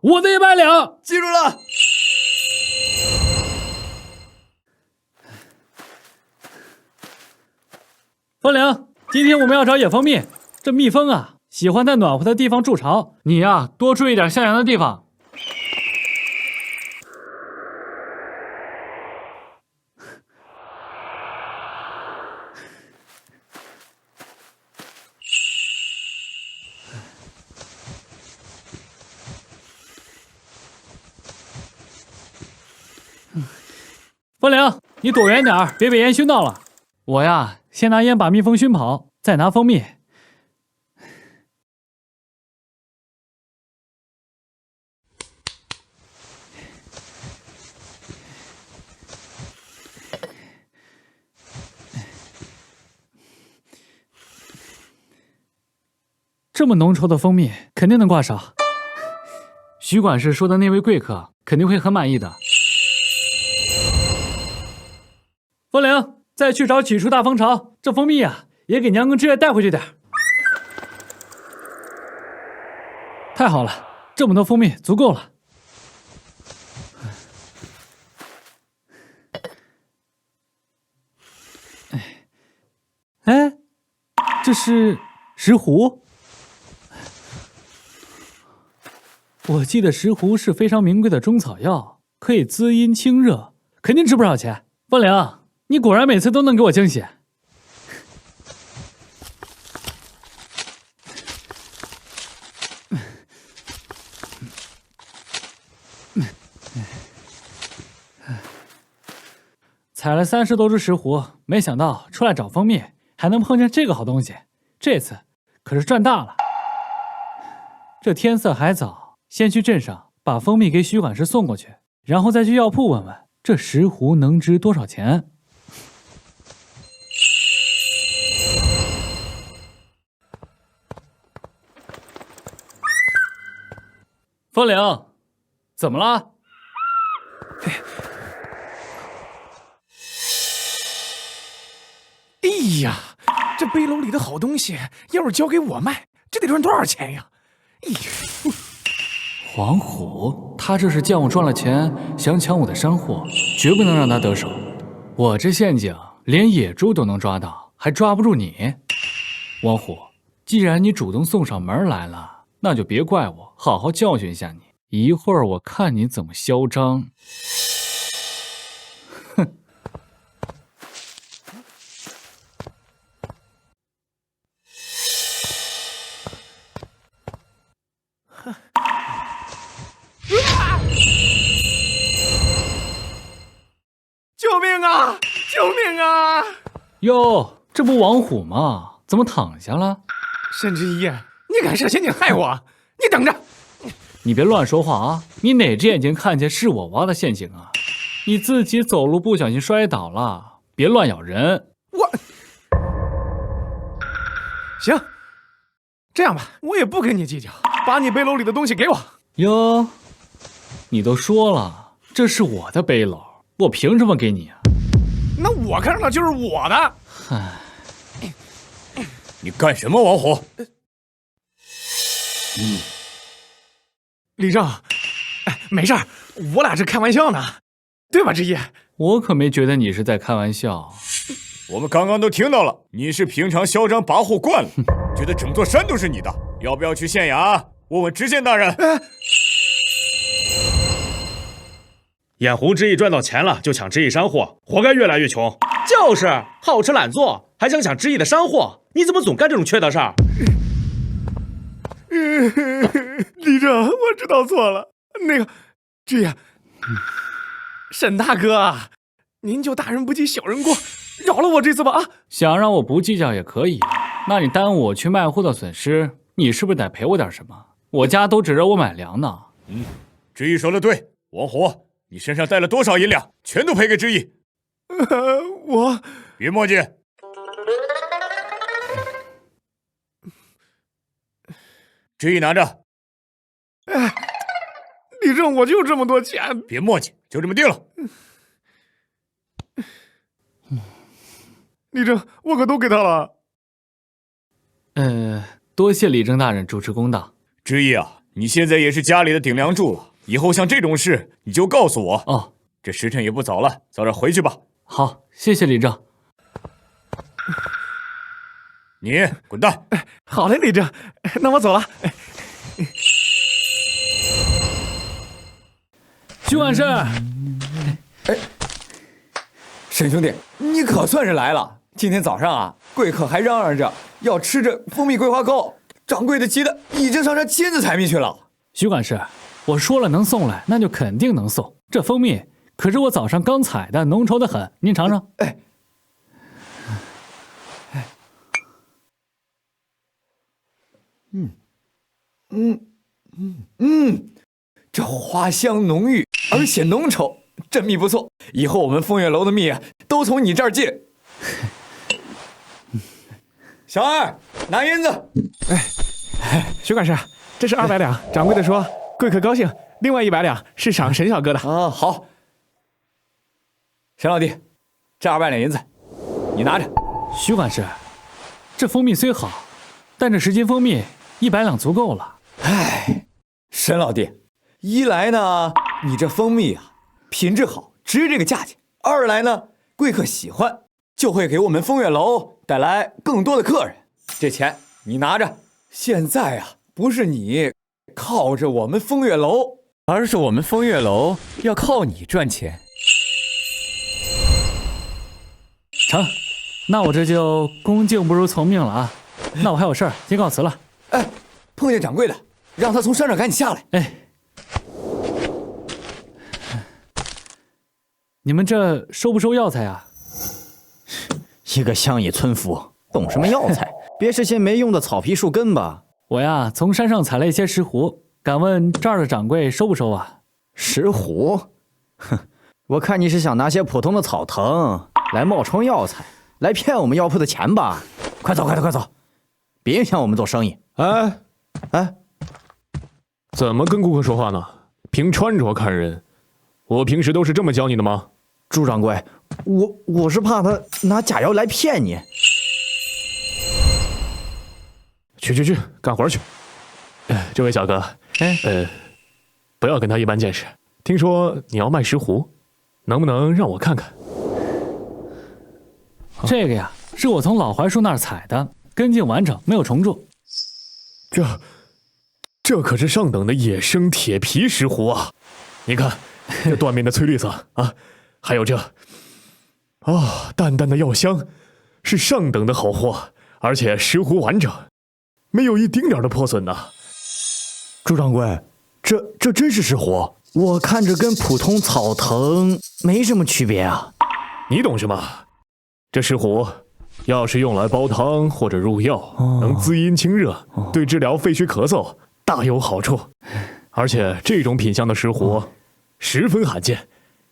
Speaker 1: 我的100两，
Speaker 6: 记住了。
Speaker 1: 风铃，今天我们要找野蜂蜜。这蜜蜂啊，喜欢在暖和的地方筑巢，你呀多注意点向阳的地方。风铃，你躲远点，别被烟熏到了。我呀，先拿烟把蜜蜂熏跑，再拿蜂蜜。这么浓稠的蜂蜜，肯定能挂上。徐管事说的那位贵客肯定会很满意的。风铃，再去找取出大蜂巢，这蜂蜜呀，也给娘跟知月带回去点。太好了，这么多蜂蜜足够了。哎，这是石斛。我记得石斛是非常名贵的中草药，可以滋阴清热，肯定值不少钱。风铃，你果然每次都能给我惊喜。采了30多只石斛，没想到出来找蜂蜜还能碰见这个好东西，这次可是赚大了。这天色还早，先去镇上把蜂蜜给徐管事送过去，然后再去药铺问问这石斛能值多少钱。风铃，怎么了？
Speaker 7: 呀，这背篓里的好东西，要是交给我卖，这得赚多少钱呀？哎呦，
Speaker 1: 黄虎，他这是见我赚了钱，想抢我的山货，绝不能让他得手。我这陷阱连野猪都能抓到，还抓不住你。王虎，既然你主动送上门来了，那就别怪我，好好教训一下你。一会儿我看你怎么嚣张。哼。
Speaker 7: 救命啊！救命啊！
Speaker 1: 哟，这不王虎吗？怎么躺下了？
Speaker 7: 沈之一，你敢设陷阱害我？你等着！
Speaker 1: 你别乱说话啊！你哪只眼睛看见是我挖的陷阱啊？你自己走路不小心摔倒了，别乱咬人。
Speaker 7: 我行，这样吧，我也不跟你计较，把你背篓里的东西给我。
Speaker 1: 哟，你都说了，这是我的背篓，我凭什么给你啊？
Speaker 7: 那我看上的就是我的。
Speaker 1: 唉，
Speaker 8: 你干什么，王虎？
Speaker 7: 李正，没事儿，我俩是开玩笑呢，对吧，之一？
Speaker 1: 我可没觉得你是在开玩笑。
Speaker 8: 我们刚刚都听到了，你是平常嚣张跋扈惯了，觉得整座山都是你的，要不要去县衙问问知县大人？
Speaker 11: 眼红知意赚到钱了就抢知意山货，活该越来越穷。就是好吃懒做，还想抢知意的山货，你怎么总干这种缺德事儿？
Speaker 7: 李正，我知道错了。那个，知意，沈大哥，您就大人不计小人过，饶了我这次吧啊！
Speaker 1: 想让我不计较也可以，那你耽误我去卖货的损失，你是不是得赔我点什么？我家都指着我买粮呢。
Speaker 8: 知意说的对，王虎，你身上带了多少银两，全都赔给知意。
Speaker 7: 我
Speaker 8: 别墨迹。知意拿着。
Speaker 7: 李正，我就这么多钱。
Speaker 8: 别墨迹，就这么定了。
Speaker 7: 李正，我可都给他了。
Speaker 1: 多谢李正大人主持公道。
Speaker 8: 知意啊，你现在也是家里的顶梁柱了，以后像这种事你就告诉我。
Speaker 1: 哦，
Speaker 8: 这时辰也不早了，早点回去吧。
Speaker 1: 好，谢谢李正。
Speaker 8: 你滚蛋！
Speaker 7: 好嘞，李正，那我走了。
Speaker 1: 徐管事，
Speaker 6: 沈兄弟，你可算是来了。今天早上啊，贵客还嚷嚷着要吃这蜂蜜桂花糕，掌柜的急得已经上山亲自采蜜去了。
Speaker 1: 徐管事，我说了能送来，那就肯定能送。这蜂蜜可是我早上刚采的，浓稠的很，您尝尝。
Speaker 6: 这花香浓郁，而且浓稠，真蜜不错。以后我们风月楼的蜜都从你这儿进。小二，拿银子。
Speaker 7: 徐管事，这是200两，掌柜的说贵客高兴，另外100两是赏沈小哥的。
Speaker 6: 啊，好。沈老弟，这200两银子，你拿着。
Speaker 1: 徐管事，这蜂蜜虽好，但这10斤蜂蜜100两足够了。
Speaker 6: 沈老弟，一来呢，你这蜂蜜啊品质好，值这个价钱；二来呢，贵客喜欢，就会给我们风月楼带来更多的客人。这钱你拿着。现在啊，不是你靠着我们风月楼，而是我们风月楼要靠你赚钱。
Speaker 1: 成，那我这就恭敬不如从命了啊。那我还有事儿，先告辞了。
Speaker 6: 碰见掌柜的，让他从山上赶紧下来。
Speaker 1: 你们这收不收药材啊？
Speaker 9: 一个乡野村夫，懂什么药材？别是些没用的草皮树根吧？
Speaker 1: 我呀，从山上采了一些石斛，敢问这儿的掌柜收不收啊？
Speaker 9: 石斛？哼，我看你是想拿些普通的草藤来冒充药材，来骗我们药铺的钱吧？快走，快走，别影响我们做生意。
Speaker 7: 怎么跟顾客说话呢？凭穿着看人。我平时都是这么教你的吗？
Speaker 9: 朱掌柜，我是怕他拿假药来骗你。
Speaker 7: 去，干活去。这位小哥，不要跟他一般见识。听说你要卖石斛，能不能让我看看？
Speaker 1: 这个呀，是我从老槐树那儿采的，根茎完整，没有虫蛀。
Speaker 7: 这可是上等的野生铁皮石斛啊！你看，这缎面的翠绿色啊，还有这，淡淡的药香，是上等的好货，而且石斛完整，没有一丁点的破损呐。
Speaker 9: 朱掌柜，这真是石斛？我看着跟普通草藤没什么区别啊。
Speaker 7: 你懂什么？这石斛要是用来煲汤或者入药，能滋阴清热，对治疗肺虚咳嗽大有好处。而且这种品相的石斛十分罕见，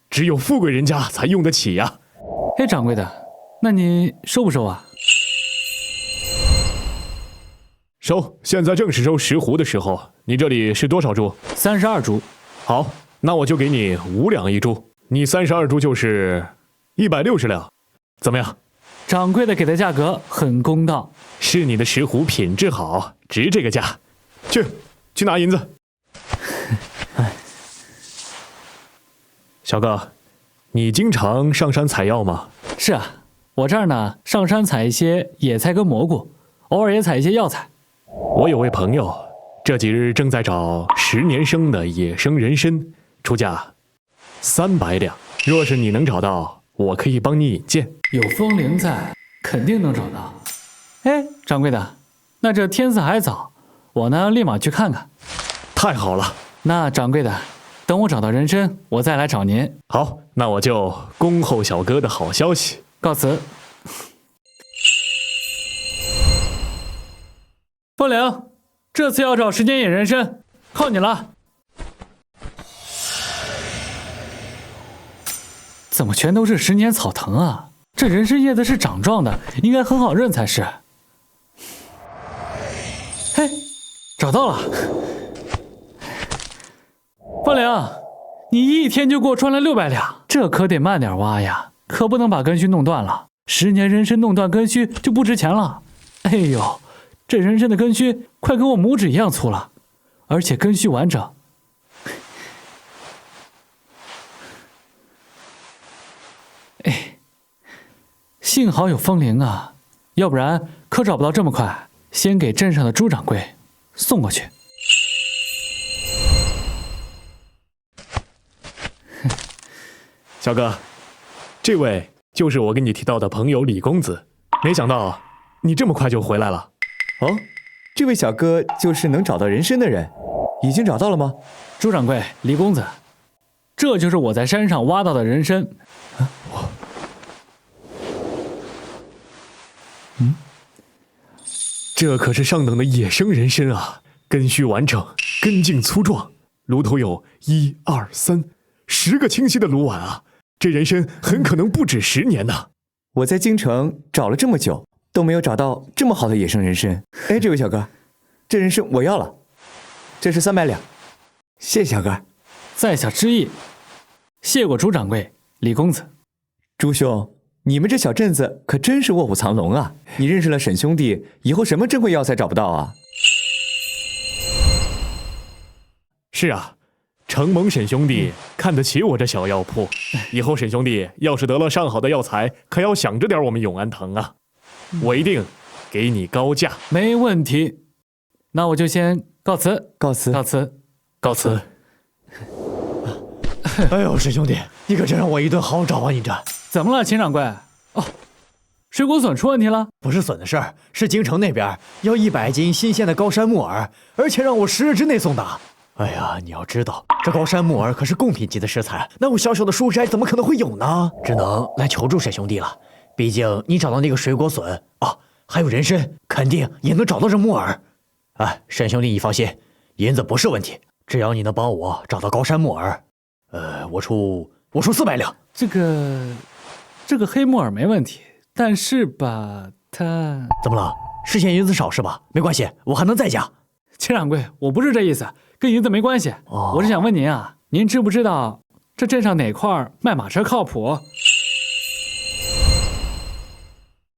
Speaker 7: 只有富贵人家才用得起呀。
Speaker 1: 掌柜的，那你收不收啊？
Speaker 7: 收，现在正是收石斛的时候。你这里是多少株
Speaker 1: ？32株。
Speaker 7: 好，那我就给你5两一株。你32株就是160两，怎么样？
Speaker 1: 掌柜的给的价格很公道，
Speaker 7: 是你的石斛品质好，值这个价。去拿银子。小哥，你经常上山采药吗？
Speaker 1: 是啊，我这儿呢上山采一些野菜跟蘑菇，偶尔也采一些药材。
Speaker 7: 我有位朋友，这几日正在找10年生的野生人参，出价300两。若是你能找到，我可以帮你引荐。
Speaker 1: 有风铃在，肯定能找到。掌柜的，那这天色还早，我呢立马去看看。
Speaker 7: 太好了，
Speaker 1: 那掌柜的，等我找到人参，我再来找您。
Speaker 7: 好，那我就恭候小哥的好消息。
Speaker 1: 告辞。风铃，这次要找10年野人参，靠你了。怎么全都是10年草藤啊？这人参叶子是掌状的，应该很好认才是。找到了。风铃，你一天就给我赚了600两，这可得慢点挖呀，可不能把根须弄断了。10年人参弄断根须就不值钱了。哎呦，这人参的根须快跟我拇指一样粗了，而且根须完整。幸好有风铃啊，要不然可找不到这么快。先给镇上的朱掌柜送过去。
Speaker 7: 小哥，这位就是我跟你提到的朋友李公子，没想到你这么快就回来了。
Speaker 6: 这位小哥就是能找到人参的人，已经找到了吗？
Speaker 1: 朱掌柜，李公子，这就是我在山上挖到的人参。
Speaker 7: 这可是上等的野生人参啊，根须完整，根茎粗壮，炉头有1、2、3、10个清晰的炉碗啊！这人参很可能不止10年呢。
Speaker 6: 我在京城找了这么久，都没有找到这么好的野生人参。这位小哥，这人参我要了，这是300两，谢谢小哥。
Speaker 1: 在下知意，谢过朱掌柜、李公子。
Speaker 6: 朱兄，你们这小镇子可真是卧虎藏龙啊！你认识了沈兄弟，以后什么珍贵药材找不到啊？
Speaker 7: 是啊，承蒙沈兄弟看得起我这小药铺，以后沈兄弟要是得了上好的药材，可要想着点我们永安堂啊！我一定给你高价。
Speaker 1: 没问题，那我就先告辞。
Speaker 6: 告辞。
Speaker 1: 告辞。
Speaker 7: 告辞。
Speaker 9: 哎呦，沈兄弟，你可真让我一顿好找啊！你这
Speaker 1: 怎么了，秦掌柜？水果笋出问题了？
Speaker 9: 不是笋的事儿，是京城那边要100斤新鲜的高山木耳，而且让我10日之内送达。哎呀，你要知道，这高山木耳可是贡品级的食材，那我小小的书斋怎么可能会有呢？只能来求助沈兄弟了。毕竟你找到那个水果笋还有人参，肯定也能找到这木耳。沈兄弟你放心，银子不是问题，只要你能帮我找到高山木耳，我出400两。
Speaker 1: 这个黑木耳没问题，但是吧，它
Speaker 9: 怎么了？是嫌银子少是吧？没关系，我还能再加。
Speaker 1: 秦掌柜，我不是这意思，跟银子没关系。我是想问您啊，您知不知道这镇上哪块卖马车靠谱？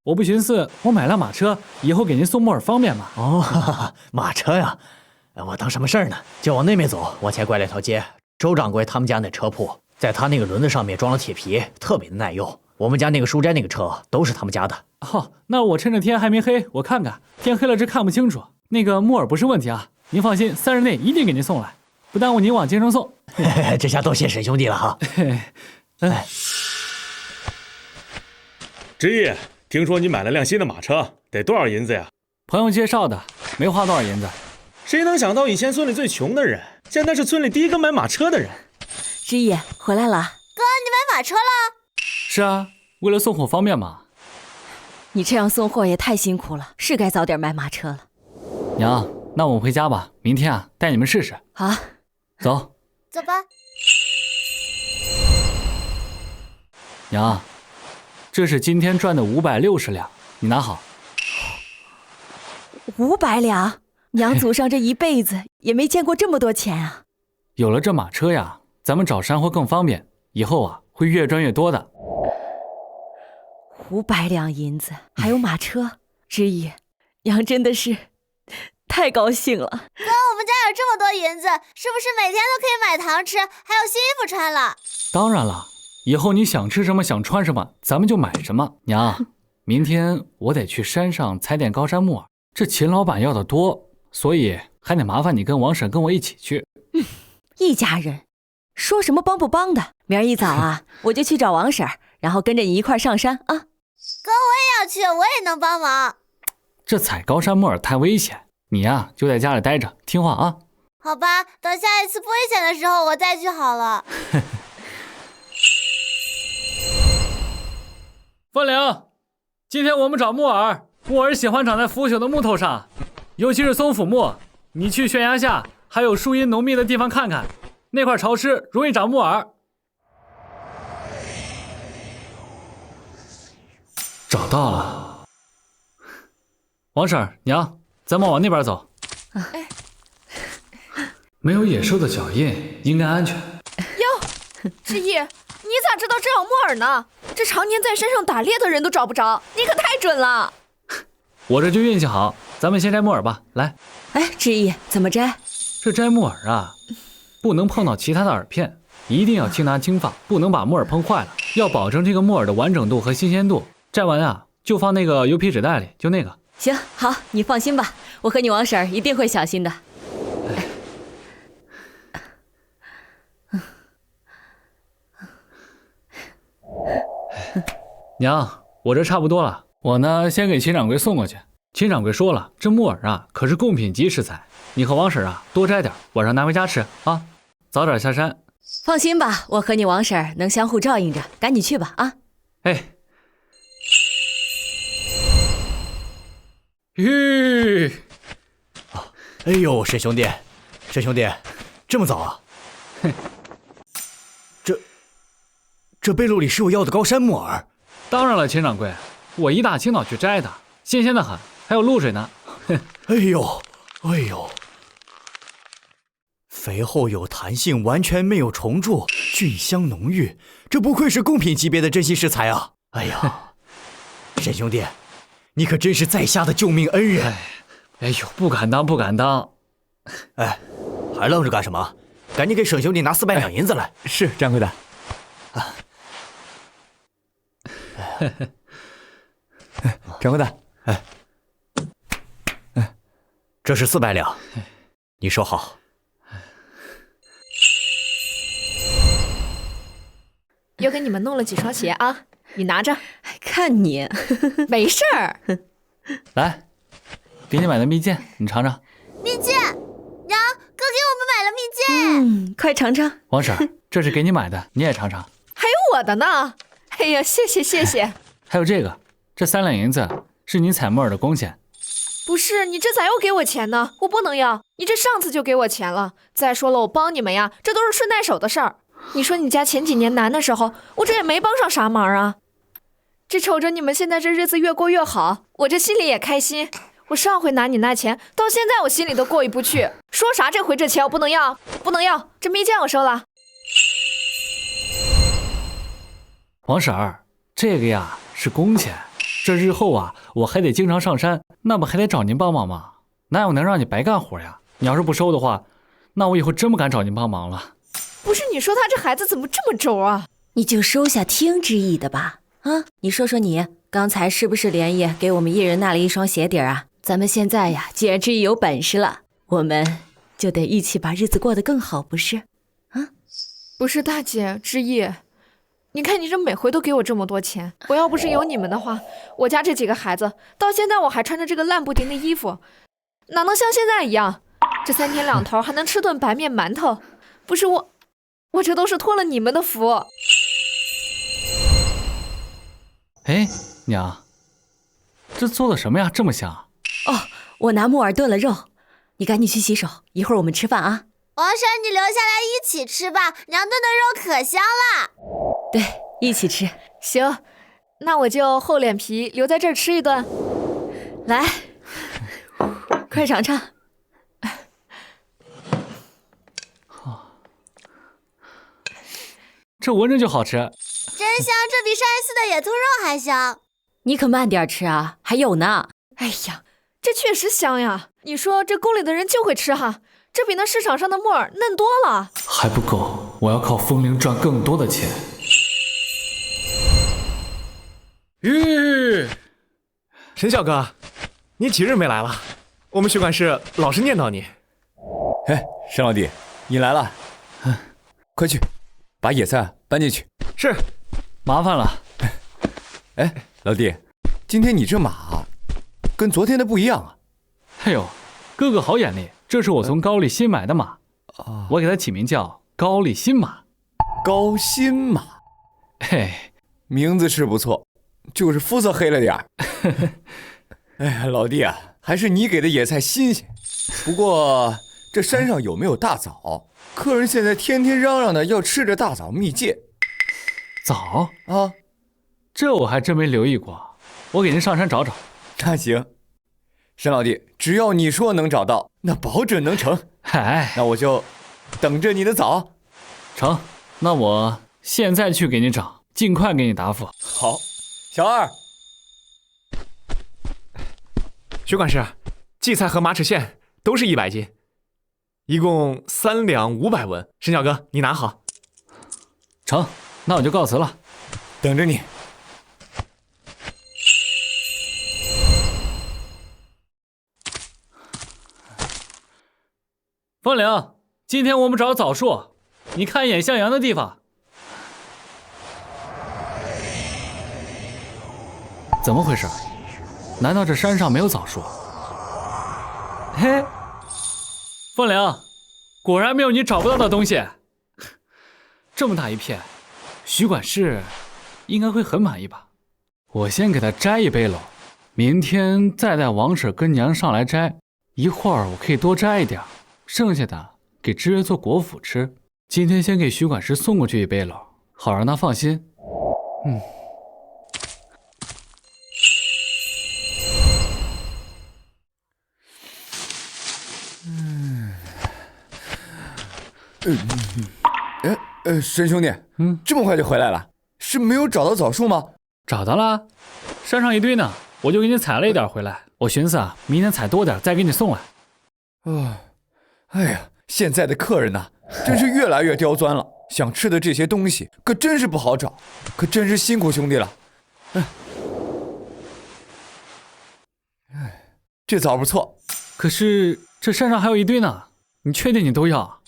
Speaker 1: 我不寻思我买辆马车，以后给您送木耳方便吗？
Speaker 9: 哦，哈哈，马车呀，我当什么事儿呢？就往那边走，往前拐2条街，周掌柜他们家那车铺，在他那个轮子上面装了铁皮，特别的耐用。我们家那个书斋那个车都是他们家的。
Speaker 1: 哦，那我趁着天还没黑，我看看。天黑了这看不清楚。那个木耳不是问题啊，您放心，3日内一定给您送来，不耽误您往京城送。
Speaker 9: 这下多谢沈兄弟了哈。
Speaker 11: 知意，听说你买了辆新的马车，得多少银子呀？
Speaker 1: 朋友介绍的，没花多少银子。
Speaker 11: 谁能想到以前村里最穷的人，现在是村里第一个买马车的人。
Speaker 3: 知意回来了。
Speaker 4: 哥，你买马车了？
Speaker 1: 是啊，为了送货方便嘛。
Speaker 3: 你这样送货也太辛苦了，是该早点买马车了。
Speaker 1: 娘，那我们回家吧，明天啊带你们试试。
Speaker 3: 好，
Speaker 1: 走。
Speaker 4: 走吧。
Speaker 1: 娘，这是今天赚的560两，你拿好。
Speaker 3: 500两，娘祖上这一辈子也没见过这么多钱啊！
Speaker 1: 有了这马车呀，咱们找山货更方便，以后啊会越赚越多的。
Speaker 3: 500两银子，还有马车，知意，娘真的是太高兴了。
Speaker 4: 哥，我们家有这么多银子，是不是每天都可以买糖吃，还有新衣服穿了？
Speaker 1: 当然了，以后你想吃什么想穿什么，咱们就买什么。娘，明天我得去山上采点高山木耳，这秦老板要的多，所以还得麻烦你跟王婶跟我一起去。
Speaker 3: 一家人，说什么帮不帮的？明儿一早啊，我就去找王婶，然后跟着你一块上山啊。
Speaker 4: 哥，我也要去，我也能帮忙。
Speaker 1: 这采高山木耳太危险，你呀就在家里待着，听话啊。
Speaker 4: 好吧，等下一次不危险的时候我再去好了。
Speaker 1: 凤玲，今天我们找木耳，木耳喜欢长在腐朽的木头上，尤其是松腐木。你去悬崖下还有树荫浓密的地方看看，那块潮湿，容易长木耳。找到了。王婶，娘，咱们往那边走。没有野兽的脚印，应该安全。
Speaker 5: 哟，知意，你咋知道这有木耳呢？这常年在山上打猎的人都找不着，你可太准了。
Speaker 1: 我这就运气好，咱们先摘木耳吧。来。
Speaker 3: 哎，知意，怎么摘？
Speaker 1: 这摘木耳啊，不能碰到其他的耳片，一定要轻拿轻放，不能把木耳碰坏了，要保证这个木耳的完整度和新鲜度。摘完啊，就放那个油皮纸袋里，就那个。
Speaker 3: 行，好，你放心吧，我和你王婶一定会小心的。
Speaker 1: 娘，我这差不多了，我呢先给秦掌柜送过去。秦掌柜说了，这木耳啊可是贡品级食材，你和王婶啊多摘点，晚上拿回家吃啊。早点下山。
Speaker 3: 放心吧，我和你王婶能相互照应着，赶紧去吧啊。
Speaker 1: 哎。吁！
Speaker 9: 哎呦，沈兄弟，沈兄弟，这么早啊？
Speaker 1: 哼，
Speaker 9: 这背篓里是我要的高山木耳。
Speaker 1: 当然了，秦掌柜，我一大清早去摘的，新鲜的很，还有露水呢。
Speaker 9: 哎呦，哎呦，肥厚有弹性，完全没有虫蛀，菌香浓郁，这不愧是贡品级别的珍稀食材啊！哎呀，沈兄弟，你可真是在下的救命恩人。
Speaker 1: 哎呦，不敢当，不敢当。
Speaker 9: 哎，还愣着干什么？赶紧给沈兄弟拿400两银子来。
Speaker 6: 是，掌柜的。
Speaker 9: 啊，
Speaker 6: 掌柜的，
Speaker 9: 这是400两，你收好。
Speaker 5: 又给你们弄了几双鞋啊，你拿着。
Speaker 3: 看你，
Speaker 5: 没事儿。
Speaker 1: 来，给你买的蜜饯，你尝尝。
Speaker 4: 蜜饯，娘，哥给我们买了蜜饯。
Speaker 3: 快尝尝。
Speaker 1: 王婶，这是给你买的，你也尝尝。
Speaker 5: 还有我的呢。哎呀，谢谢谢谢。
Speaker 1: 还有这个，这3两银子是你采木耳的工钱。
Speaker 5: 不是，你这咋又给我钱呢？我不能要，你这上次就给我钱了。再说了，我帮你们呀，这都是顺带手的事儿。你说你家前几年难的时候，我这也没帮上啥忙啊。这瞅着你们现在这日子越过越好，我这心里也开心。我上回拿你那钱，到现在我心里都过意不去。说啥这回这钱我不能要，不能要，这蜜饯我收了。
Speaker 1: 王婶儿，这个呀是工钱，这日后啊，我还得经常上山，那不还得找您帮忙吗？哪有能让你白干活呀？你要是不收的话，那我以后真不敢找您帮忙了。
Speaker 5: 不是你说他这孩子怎么这么轴啊？
Speaker 3: 你就收下听之意的吧。啊，你说说你刚才是不是连夜给我们一人纳了一双鞋底啊？咱们现在呀，既然之意有本事了，我们就得一起把日子过得更好，不是？啊，
Speaker 5: 不是大姐，之意，你看你这每回都给我这么多钱，我要不是有你们的话，我家这几个孩子到现在我还穿着这个烂不丁的衣服，哪能像现在一样？这3天2头还能吃顿白面馒头，不是我这都是托了你们的福。
Speaker 1: 哎，娘，这做的什么呀？这么香？
Speaker 3: 哦，我拿木耳炖了肉，你赶紧去洗手，一会儿我们吃饭啊。
Speaker 4: 王婶，你留下来一起吃吧，娘炖的肉可香了。
Speaker 3: 对，一起吃。
Speaker 5: 行，那我就厚脸皮留在这儿吃一顿。
Speaker 3: 来，快尝尝。
Speaker 1: 这闻着就好吃，
Speaker 4: 真香，这比上一次的野兔肉还香。
Speaker 3: 你可慢点吃啊，还有呢。
Speaker 5: 哎呀，这确实香呀！你说这宫里的人就会吃哈，这比那市场上的木耳嫩多了。
Speaker 1: 还不够，我要靠风铃赚更多的钱。
Speaker 7: 沈小哥，你几日没来了？我们学馆室老是念叨你。
Speaker 6: 哎，沈老弟，你来了，快去把野菜搬进去。
Speaker 7: 是，
Speaker 1: 麻烦了。
Speaker 6: 哎，老弟，今天你这马跟昨天的不一样啊。
Speaker 1: 哎呦，哥哥好眼力，这是我从高丽新买的马，我给它起名叫高丽新马。
Speaker 6: 高新马，
Speaker 1: 嘿，
Speaker 6: 名字是不错，就是肤色黑了点儿。哎呀，老弟啊，还是你给的野菜新鲜。不过这山上有没有大枣？客人现在天天嚷嚷的要吃着大枣蜜饯。
Speaker 1: 枣
Speaker 6: 啊，
Speaker 1: 这我还真没留意过，我给您上山找找。
Speaker 6: 那行，沈老弟，只要你说能找到，那保准能成。
Speaker 1: 嗨，
Speaker 6: 那我就等着你的枣。
Speaker 1: 成，那我现在去给你找，尽快给你答复。
Speaker 6: 好，小二。
Speaker 7: 学馆师，荠菜和马齿苋都是100斤，一共3两500文。沈小哥，你拿好。
Speaker 1: 成，那我就告辞了。
Speaker 6: 等着你。
Speaker 1: 风铃，今天我们找枣树，你看一眼向阳的地方。怎么回事？难道这山上没有枣树？嘿，风铃，果然没有你找不到的东西。这么大一片，徐管事应该会很满意吧？我先给他摘一杯喽，明天再带王婶跟娘上来摘，一会儿我可以多摘一点，剩下的给知月做果脯吃。今天先给徐管事送过去一杯喽，好让他放心。
Speaker 6: 沈兄弟，这么快就回来了？是没有找到枣树吗？
Speaker 1: 找到了，山上一堆呢，我就给你采了一点回来。我寻思啊，明天采多点再给你送来。
Speaker 6: 哎呀，现在的客人呐，真是越来越刁钻了，想吃的这些东西可真是不好找，可真是辛苦兄弟了。这枣不错，
Speaker 1: 可是这山上还有一堆呢，你确定你都要？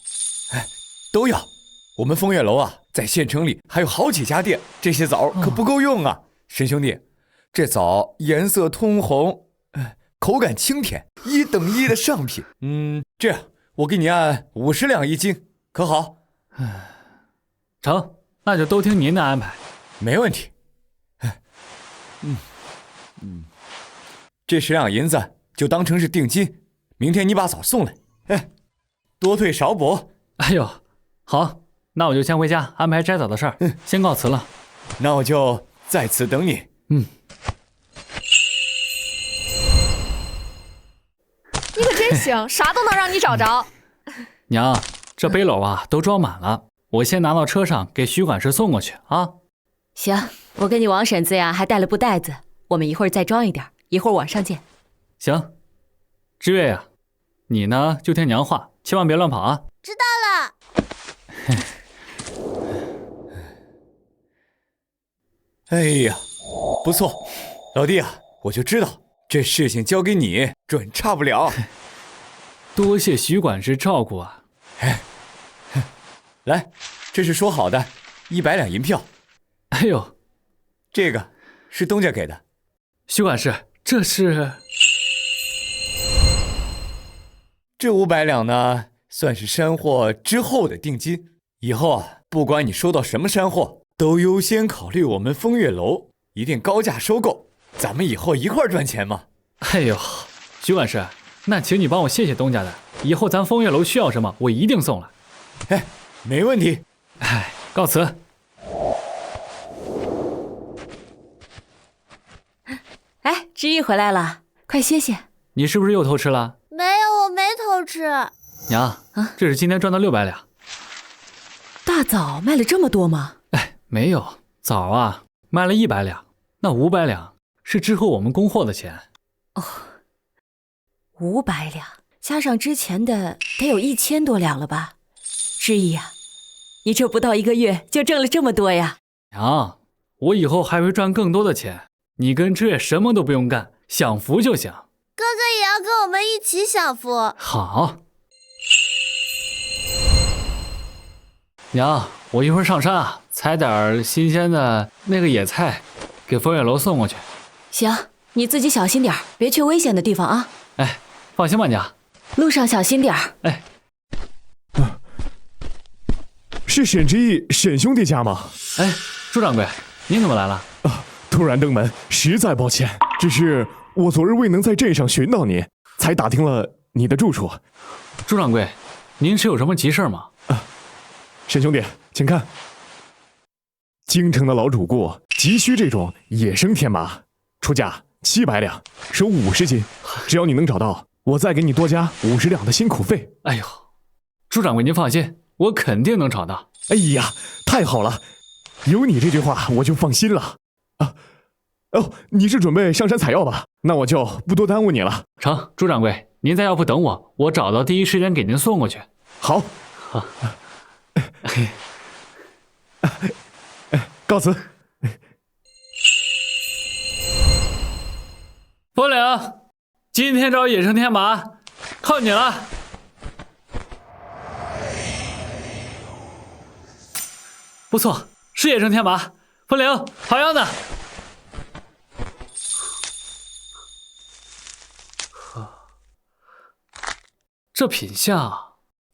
Speaker 6: 都要。我们风月楼啊，在县城里还有好几家店，这些枣可不够用啊。沈兄弟，这枣颜色通红，口感清甜，1等1的上品。这样我给你按50两1斤，可好？
Speaker 1: 成，那就都听您的安排。
Speaker 6: 没问题。这10两银子就当成是定金，明天你把枣送来。多退少补。
Speaker 1: 哎呦，好，那我就先回家安排摘枣的事儿，先告辞了。
Speaker 6: 那我就在此等你。
Speaker 5: 你可真行，啥都能让你找着。
Speaker 1: 娘，这背篓啊都装满了，我先拿到车上给徐管事送过去啊。
Speaker 3: 行，我跟你王婶子呀还带了布袋子，我们一会儿再装一点，一会儿晚上见。
Speaker 1: 行，知月呀，你呢就听娘话，千万别乱跑啊。
Speaker 4: 知道了。
Speaker 6: 哎呀，不错，老弟啊，我就知道这事情交给你准差不了。
Speaker 1: 多谢徐管事照顾啊。
Speaker 6: 来，这是说好的100两银票。
Speaker 1: 哎呦，
Speaker 6: 这个是东家给的。
Speaker 1: 徐管事，这是……
Speaker 6: 这500两呢，算是山货之后的定金。以后啊，不管你收到什么山货，都优先考虑我们风月楼，一定高价收购，咱们以后一块赚钱嘛。
Speaker 1: 哎呦，徐管事，那请你帮我谢谢东家的，以后咱风月楼需要什么，我一定送来。
Speaker 6: 哎，没问题。
Speaker 1: 哎，告辞。
Speaker 3: 哎，知意回来了，快歇歇。
Speaker 1: 你是不是又偷吃了？
Speaker 4: 没有，我没偷吃。
Speaker 1: 娘，这是今天赚的600两。
Speaker 3: 大枣卖了这么多吗？
Speaker 1: 哎，没有，枣啊卖了100两，那500两是之后我们供货的钱。
Speaker 3: 哦，500两，加上之前的得有1000多两了吧？知意呀，你这不到1个月就挣了这么多呀？
Speaker 1: 娘，我以后还会赚更多的钱，你跟知月什么都不用干，享福就行。
Speaker 4: 哥哥也要跟我们一起享福。
Speaker 1: 好。娘，我一会儿上山啊，采点新鲜的那个野菜，给风月楼送过去。
Speaker 3: 行，你自己小心点，别去危险的地方啊。
Speaker 1: 哎，放心吧，娘。
Speaker 3: 路上小心点。
Speaker 1: 哎。
Speaker 7: 是沈之意沈兄弟家吗？
Speaker 1: 哎，朱掌柜，您怎么来了？
Speaker 7: 突然登门，实在抱歉。只是我昨日未能在镇上寻到您，才打听了你的住处。
Speaker 1: 朱掌柜，您是有什么急事吗？
Speaker 7: 沈兄弟，请看，京城的老主顾急需这种野生天麻，出价700两，收50斤。只要你能找到，我再给你多加50两的辛苦费。
Speaker 1: 哎呦，朱掌柜您放心，我肯定能找到。
Speaker 7: 哎呀，太好了，有你这句话我就放心了。哦，你是准备上山采药吧？那我就不多耽误你了。
Speaker 1: 成，朱掌柜，您在药铺等我，我找到第一时间给您送过去。
Speaker 7: 好，
Speaker 1: 好。
Speaker 7: 告辞。
Speaker 1: 风岭，今天找野生天麻，靠你了。不错，是野生天麻。风岭，好样的！这品相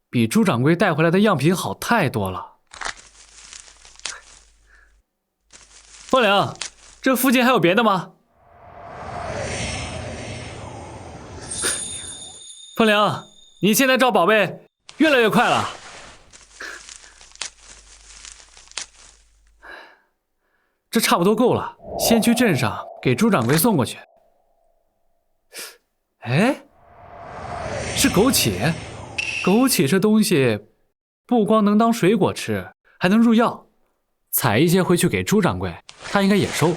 Speaker 1: 比朱掌柜带回来的样品好太多了。风岭，这附近还有别的吗？风岭，你现在找宝贝越来越快了。这差不多够了，先去镇上给朱掌柜送过去。哎，是枸杞。枸杞这东西不光能当水果吃，还能入药。采一些回去给朱掌柜，他应该也收。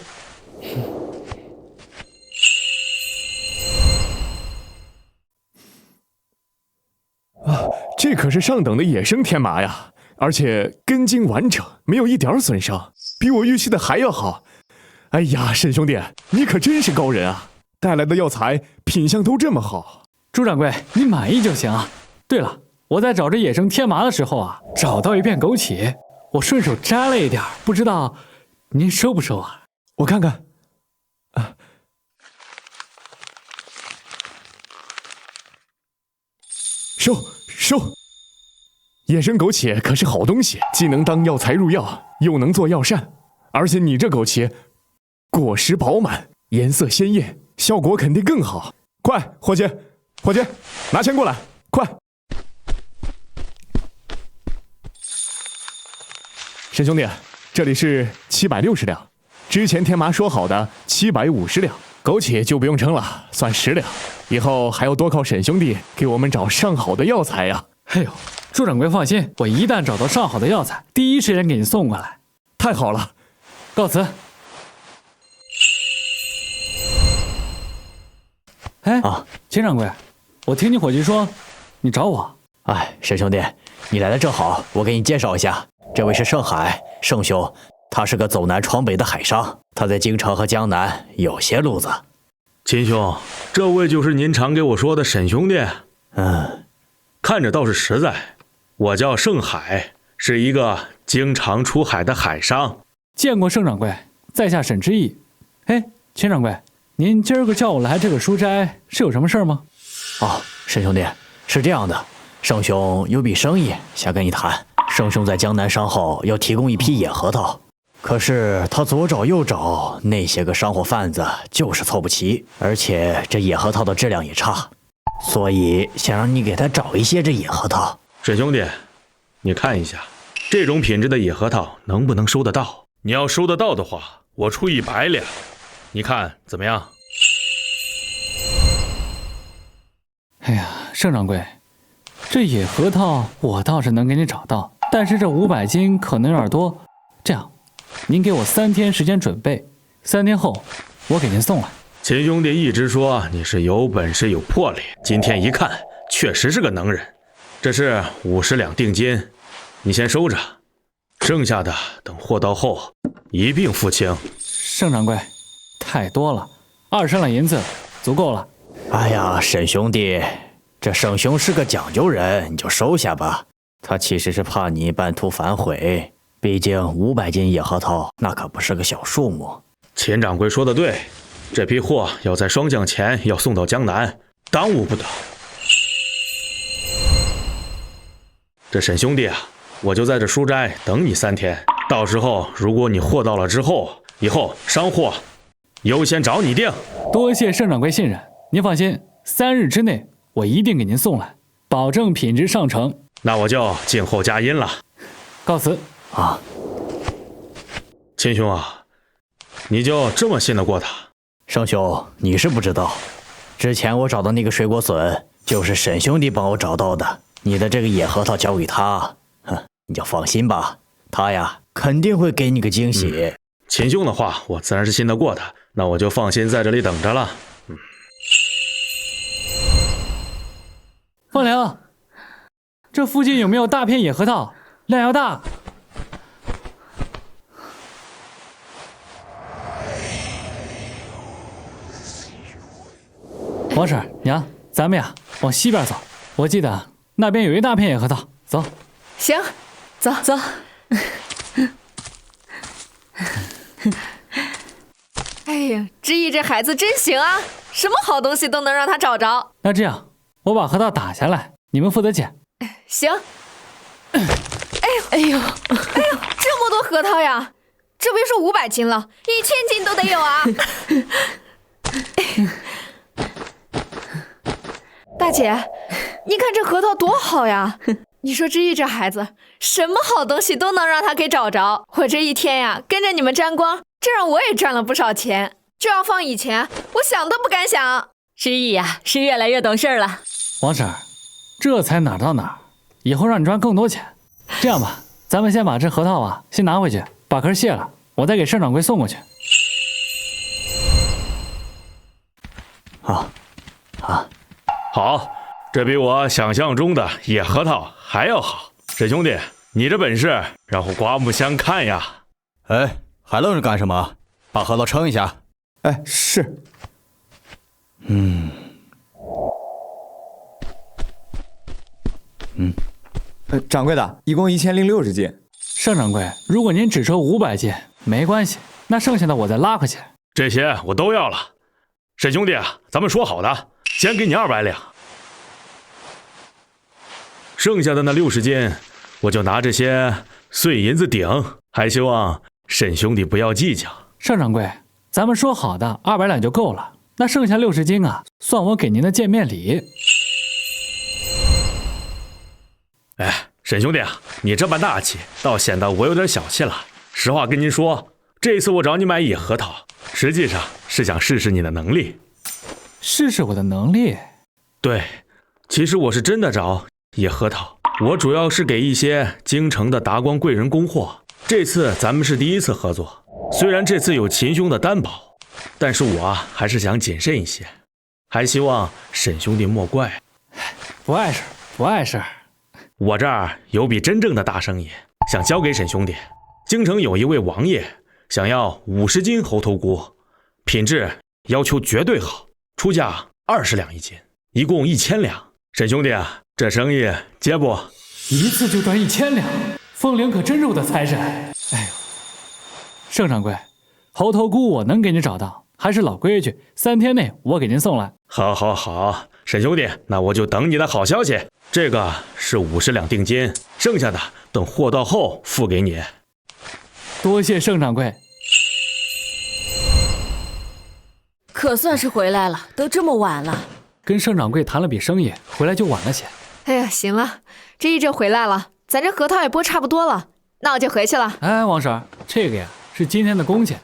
Speaker 7: 这可是上等的野生天麻呀，而且根茎完整，没有一点损伤，比我预期的还要好。哎呀，沈兄弟，你可真是高人啊！带来的药材品相都这么好。
Speaker 1: 朱掌柜，你满意就行啊。对了，我在找这野生天麻的时候啊，找到一片枸杞，我顺手摘了一点，不知道您收不收啊？
Speaker 7: 我看看。收。野生枸杞可是好东西，既能当药材入药，又能做药膳。而且你这枸杞果实饱满，颜色鲜艳，效果肯定更好。快，伙计，拿钱过来，快！沈兄弟，这里是760两，之前天麻说好的750两，枸杞就不用称了，算10两。以后还要多靠沈兄弟给我们找上好的药材呀。
Speaker 1: 哎呦，朱掌柜放心，我一旦找到上好的药材，第一时间给你送过来。
Speaker 7: 太好了，
Speaker 1: 告辞。哎秦掌柜，我听你伙计说，你找我。
Speaker 9: 哎，沈兄弟，你来的正好，我给你介绍一下，这位是盛海，盛兄，他是个走南闯北的海商，他在京城和江南有些路子。
Speaker 11: 秦兄，这位就是您常给我说的沈兄弟。看着倒是实在。我叫盛海，是一个经常出海的海商。
Speaker 1: 见过盛掌柜，在下沈之意。哎，秦掌柜，您今儿个叫我来这个书斋是有什么事儿吗？
Speaker 9: 哦，沈兄弟，是这样的，盛兄有笔生意想跟你谈。盛兄在江南商后要提供一批野核桃，可是他左找右找，那些个商货贩子就是凑不齐，而且这野核桃的质量也差，所以想让你给他找一些这野核桃。
Speaker 11: 沈兄弟，你看一下，这种品质的野核桃能不能收得到？你要收得到的话，我出100两，你看怎么样？
Speaker 1: 哎呀，盛掌柜，这野核桃我倒是能给你找到，但是这500斤可能有点多。这样，您给我3天时间准备，3天后我给您送来。
Speaker 11: 秦兄弟一直说你是有本事有魄力，今天一看，确实是个能人。这是50两定金，你先收着，剩下的等货到后一并付清。
Speaker 1: 盛掌柜，太多了，20两银子足够了。
Speaker 9: 哎呀，沈兄弟，这盛兄是个讲究人，你就收下吧。他其实是怕你半途反悔，毕竟500斤野核桃那可不是个小数目。
Speaker 11: 秦掌柜说的对，这批货要在霜降前要送到江南，耽误不得。这沈兄弟啊，我就在这书斋等你3天，到时候如果你货到了之后，以后商货优先找你定。
Speaker 1: 多谢盛掌柜信任，您放心，3日之内我一定给您送来，保证品质上乘。
Speaker 11: 那我就静候佳音了，
Speaker 1: 告辞
Speaker 9: 啊。
Speaker 11: 秦兄啊，你就这么信得过他？
Speaker 9: 盛兄，你是不知道，之前我找的那个水果笋就是沈兄弟帮我找到的。你的这个野核桃交给他，你就放心吧，他呀肯定会给你个惊喜。
Speaker 11: 秦兄的话我自然是信得过他，那我就放心在这里等着了。
Speaker 1: 凤良，这附近有没有大片野核桃？量要大。王婶娘，咱们呀往西边走，我记得那边有一大片野核桃，走。
Speaker 5: 行，走走。哎呀，知意这孩子真行啊，什么好东西都能让他找着。
Speaker 1: 那这样，我把核桃打下来，你们负责捡。
Speaker 5: 行。哎呦，这么多核桃呀！这别说500斤了，1000斤都得有啊！大姐，你看这核桃多好呀！你说知意这孩子，什么好东西都能让他给找着。我这一天呀，跟着你们沾光，这让我也赚了不少钱。这要放以前，我想都不敢想。
Speaker 3: 知意呀，是越来越懂事了。
Speaker 1: 王婶，这才哪儿到哪儿，以后让你赚更多钱。这样吧，咱们先把这核桃啊先拿回去，把壳卸了，我再给盛掌柜送过去。
Speaker 11: 好，这比我想象中的野核桃还要好。沈兄弟，你这本事让我刮目相看呀！
Speaker 6: 哎，还愣着干什么？把核桃称一下。哎，是。掌柜的，一共1060斤。
Speaker 1: 盛掌柜，如果您只收500斤，没关系，那剩下的我再拉回去。
Speaker 11: 这些我都要了。沈兄弟啊，咱们说好的，先给你200两，剩下的那60斤，我就拿这些碎银子顶。还希望沈兄弟不要计较。
Speaker 1: 盛掌柜，咱们说好的200两就够了，那剩下60斤啊，算我给您的见面礼。
Speaker 11: 哎，沈兄弟啊，你这般大气，倒显得我有点小气了。实话跟您说，这次我找你买野核桃，实际上是想试试你的能力。
Speaker 1: 试试我的能力？
Speaker 11: 对，其实我是真的找野核桃，我主要是给一些京城的达官贵人供货。这次咱们是第一次合作，虽然这次有秦兄的担保，但是我还是想谨慎一些。还希望沈兄弟莫怪。
Speaker 1: 不碍事，不碍事。
Speaker 11: 我这儿有笔真正的大生意，想交给沈兄弟。京城有一位王爷想要50斤猴头菇，品质要求绝对好，出价20两一斤，一共1000两。沈兄弟啊，这生意接不？
Speaker 1: 一次就赚1000两，风铃可真是我的财神。哎呦，盛掌柜，猴头菇我能给你找到，还是老规矩，3天内我给您送来。
Speaker 11: 好，好，好，沈兄弟，那我就等你的好消息。这个是50两定金，剩下的等货到后付给你。
Speaker 1: 多谢盛掌柜。
Speaker 3: 可算是回来了，都这么晚了。
Speaker 1: 跟盛掌柜谈了笔生意，回来就晚了些。
Speaker 5: 哎呀，行了，这一阵回来了，咱这核桃也剥差不多了，那我就回去了。
Speaker 1: 哎，王婶，这个呀是今天的工钱。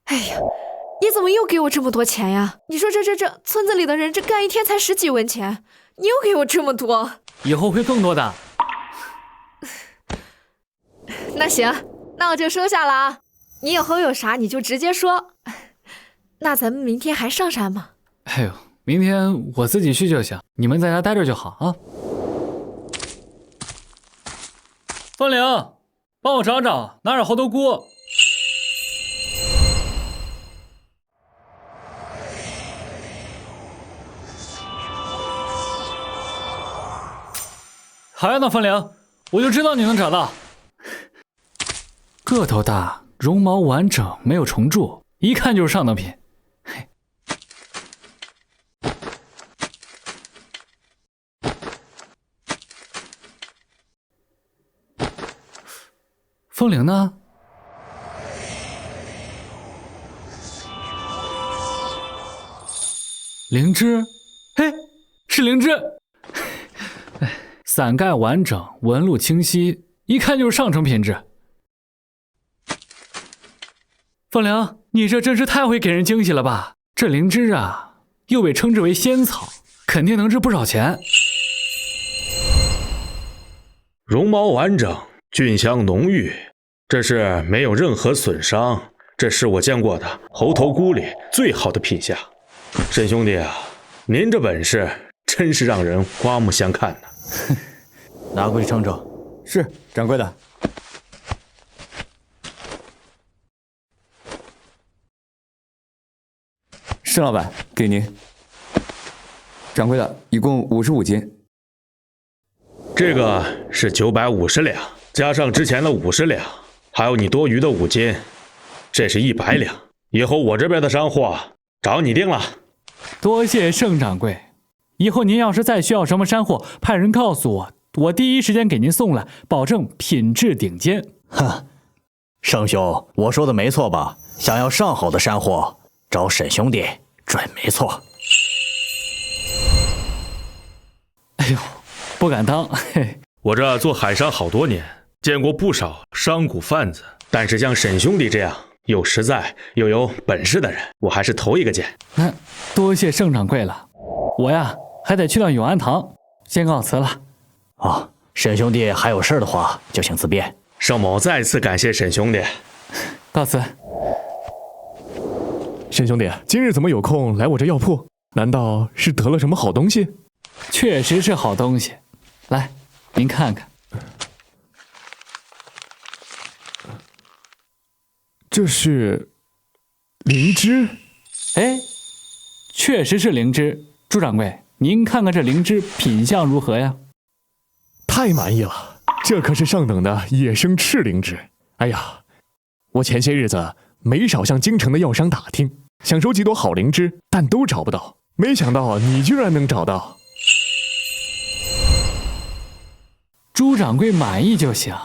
Speaker 5: 哎呀，你怎么又给我这么多钱呀？你说这村子里的人这干一天才10几文钱，你又给我这么多，
Speaker 1: 以后会更多的。
Speaker 5: 那行，那我就收下了啊。你以后有啥你就直接说。那咱们明天还上山吗？
Speaker 1: 哎呦，明天我自己去就行，你们在家待着就好啊。风铃，帮我找找哪有猴头菇。好呀，那风铃，我就知道你能找到。个头大，绒毛完整，没有虫蛀，一看就是上等品。嘿，风铃呢？灵芝，嘿，是灵芝。伞盖完整，纹路清晰，一看就是上乘品质。凤玲，你这真是太会给人惊喜了吧？这灵芝啊，又被称之为仙草，肯定能值不少钱。
Speaker 11: 绒毛完整，菌香浓郁，这是没有任何损伤，这是我见过的猴头菇里最好的品相。沈兄弟啊，您这本事真是让人刮目相看呢。
Speaker 9: 拿过去称称。
Speaker 6: 是，掌柜的。沈老板，给您。掌柜的，一共55斤。
Speaker 11: 这个是950两，加上之前的50两，还有你多余的5斤，这是100两。以后我这边的山货找你定了。
Speaker 1: 多谢盛掌柜，以后您要是再需要什么山货，派人告诉我，我第一时间给您送来，保证品质顶尖。
Speaker 9: 哼，盛兄，我说的没错吧？想要上好的山货，找沈兄弟准没错。
Speaker 1: 哎呦，不敢当。嘿，
Speaker 11: 我这做海商好多年，见过不少商贾贩子，但是像沈兄弟这样又实在又有本事的人，我还是头一个见。
Speaker 1: 那多谢盛掌柜了，我呀还得去趟永安堂，先告辞了。
Speaker 9: 哦，沈兄弟还有事的话，就请自便。
Speaker 11: 盛某再次感谢沈兄弟，
Speaker 1: 告辞。
Speaker 7: 沈兄弟，今日怎么有空来我这药铺？难道是得了什么好东西？
Speaker 1: 确实是好东西，来，您看看。
Speaker 7: 这是灵芝？
Speaker 1: 哎，确实是灵芝。朱掌柜，您看看这灵芝品相如何呀？
Speaker 7: 太满意了，这可是上等的野生赤灵芝。哎呀，我前些日子没少向京城的药商打听，想收几朵好灵芝，但都找不到。没想到你居然能找到。
Speaker 1: 朱掌柜满意就行。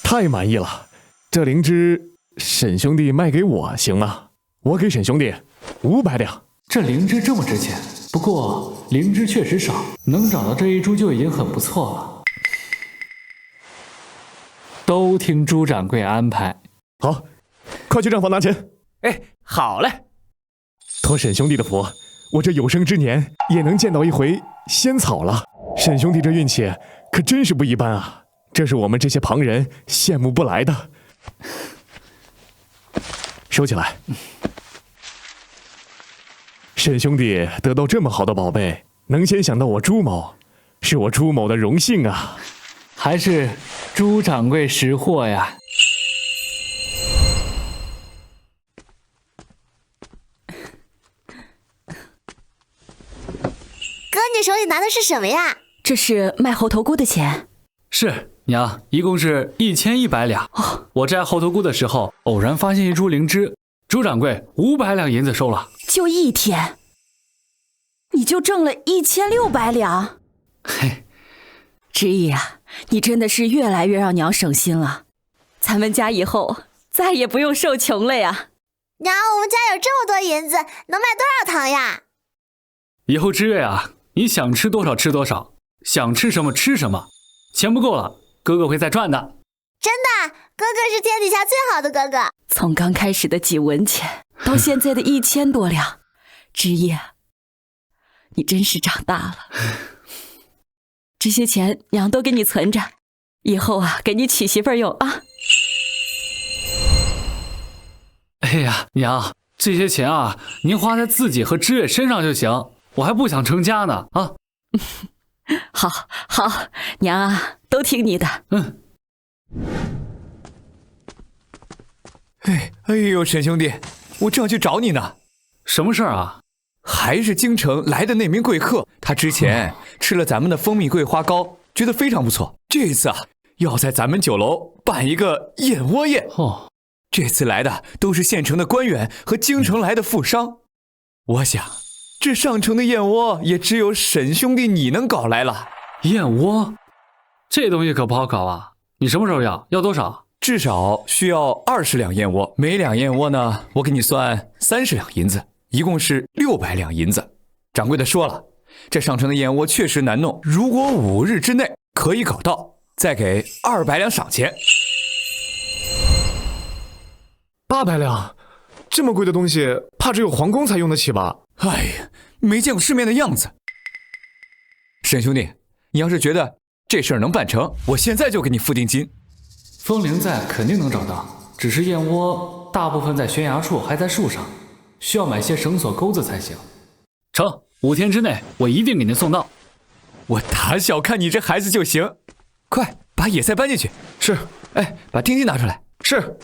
Speaker 7: 太满意了，这灵芝沈兄弟卖给我行吗？我给沈兄弟500两。
Speaker 1: 这灵芝这么值钱，不过灵芝确实少，能找到这一株就已经很不错了。都听朱掌柜安排。
Speaker 7: 好，快去账房拿钱。
Speaker 12: 哎，好嘞。
Speaker 7: 托沈兄弟的福，我这有生之年也能见到一回仙草了。沈兄弟这运气可真是不一般啊，这是我们这些旁人羡慕不来的。收起来。沈兄弟得到这么好的宝贝，能先想到我朱某，是我朱某的荣幸啊！
Speaker 1: 还是朱掌柜识货呀。
Speaker 4: 哥，你手里拿的是什么呀？
Speaker 3: 这是卖猴头菇的钱。
Speaker 1: 是娘，一共是1100两。我摘猴头菇的时候，偶然发现一株灵芝，朱掌柜500两银子收了。
Speaker 3: 就一天，你就挣了1600两。
Speaker 1: 嘿，
Speaker 3: 知意啊，你真的是越来越让娘省心了。咱们家以后再也不用受穷了呀。
Speaker 4: 娘，我们家有这么多银子，能买多少糖呀？
Speaker 1: 以后知月啊，你想吃多少吃多少，想吃什么吃什么，钱不够了，哥哥会再赚的。
Speaker 4: 真的，哥哥是天底下最好的哥哥。
Speaker 3: 从刚开始的几文钱，到现在的1000多两，知意，你真是长大了。这些钱娘都给你存着，以后啊，给你娶媳妇儿用啊。
Speaker 1: 哎呀，娘，这些钱啊，您花在自己和知月身上就行，我还不想成家呢啊。
Speaker 3: 好，好，娘啊，都听你的。
Speaker 1: 嗯。
Speaker 6: 哎呦，沈兄弟，我正要去找你呢。
Speaker 1: 什么事儿啊？
Speaker 6: 还是京城来的那名贵客，他之前吃了咱们的蜂蜜桂花糕，觉得非常不错。这一次啊，要在咱们酒楼办一个燕窝宴。
Speaker 1: 哦，
Speaker 6: 这次来的都是县城的官员和京城来的富商。我想，这上城的燕窝也只有沈兄弟你能搞来了。
Speaker 1: 燕窝，这东西可不好搞啊！你什么时候要？要多少？
Speaker 6: 至少需要20两燕窝，每两燕窝呢，我给你算30两银子。一共是600两银子。掌柜的说了，这上城的燕窝确实难弄，如果5日之内可以搞到，再给200两赏钱。
Speaker 7: 800两，这么贵的东西，怕只有皇宫才用得起吧？
Speaker 6: 哎呀，没见过世面的样子。沈兄弟，你要是觉得这事儿能办成，我现在就给你付定金。
Speaker 1: 风铃在肯定能找到，只是燕窝大部分在悬崖处，还在树上。需要买些绳索钩子才行。成，5天之内我一定给您送到。
Speaker 6: 我打小看你这孩子就行。快把野菜搬进去。
Speaker 7: 是。
Speaker 6: 哎，把定金拿出来。
Speaker 7: 是。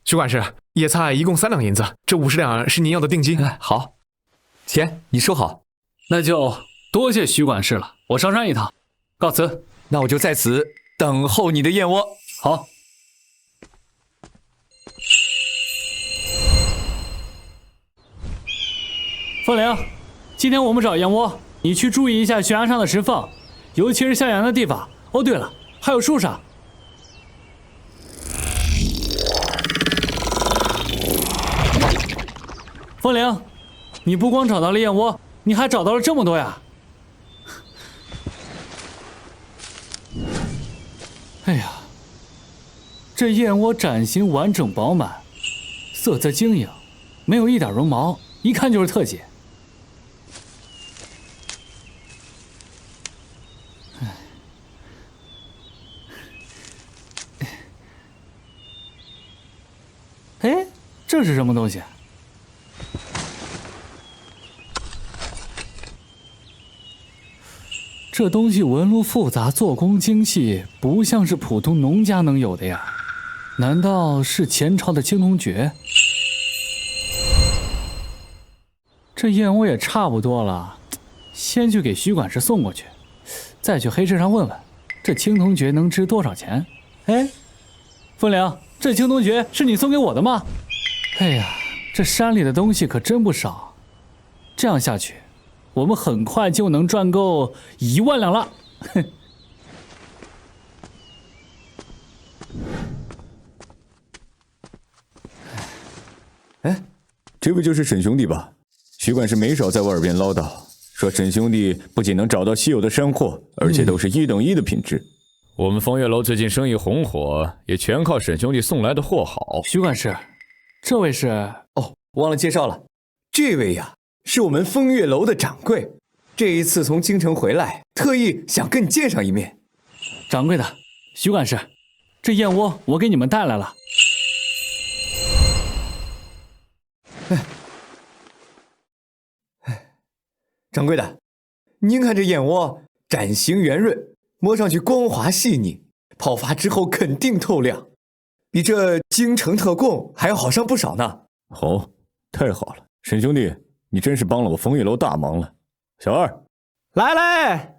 Speaker 7: 徐管事，野菜一共3两银子，这50两是您要的定金。
Speaker 6: 好，钱你收好。
Speaker 1: 那就多谢徐管事了，我上山一趟，告辞。
Speaker 6: 那我就在此等候你的燕窝。
Speaker 1: 好。凤玲，今天我们找燕窝，你去注意一下悬崖上的石缝，尤其是向阳的地方。哦，对了，还有树上。凤玲，你不光找到了燕窝，你还找到了这么多呀！哎呀，这燕窝盏形完整饱满，色泽晶莹，没有一点绒毛，一看就是特写。哎，这是什么东西？这东西纹路复杂，做工精细，不像是普通农家能有的呀。难道是前朝的青铜爵？这燕窝也差不多了，先去给徐管事送过去，再去黑市上问问，这青铜爵能值多少钱？哎，凤玲，这青铜爵是你送给我的吗？哎呀，这山里的东西可真不少，这样下去，我们很快就能赚够1万两了。哼。
Speaker 6: 哎，这不就是沈兄弟吧？徐管事没少在我耳边唠叨，说沈兄弟不仅能找到稀有的山货，而且都是1等1的品质。
Speaker 8: 我们风月楼最近生意红火，也全靠沈兄弟送来的货好。
Speaker 1: 徐管事，这位是……
Speaker 6: 哦，忘了介绍了，这位呀，是我们风月楼的掌柜，这一次从京城回来，特意想跟你见上一面。
Speaker 1: 掌柜的，徐管事，这燕窝我给你们带来了。
Speaker 6: 掌柜的，您看这燕窝展形圆润，摸上去光滑细腻，泡发之后肯定透亮，比这京城特供还要好上不少呢。
Speaker 8: 好，太好了，沈兄弟，你真是帮了我风月楼大忙了。小二，
Speaker 7: 来来，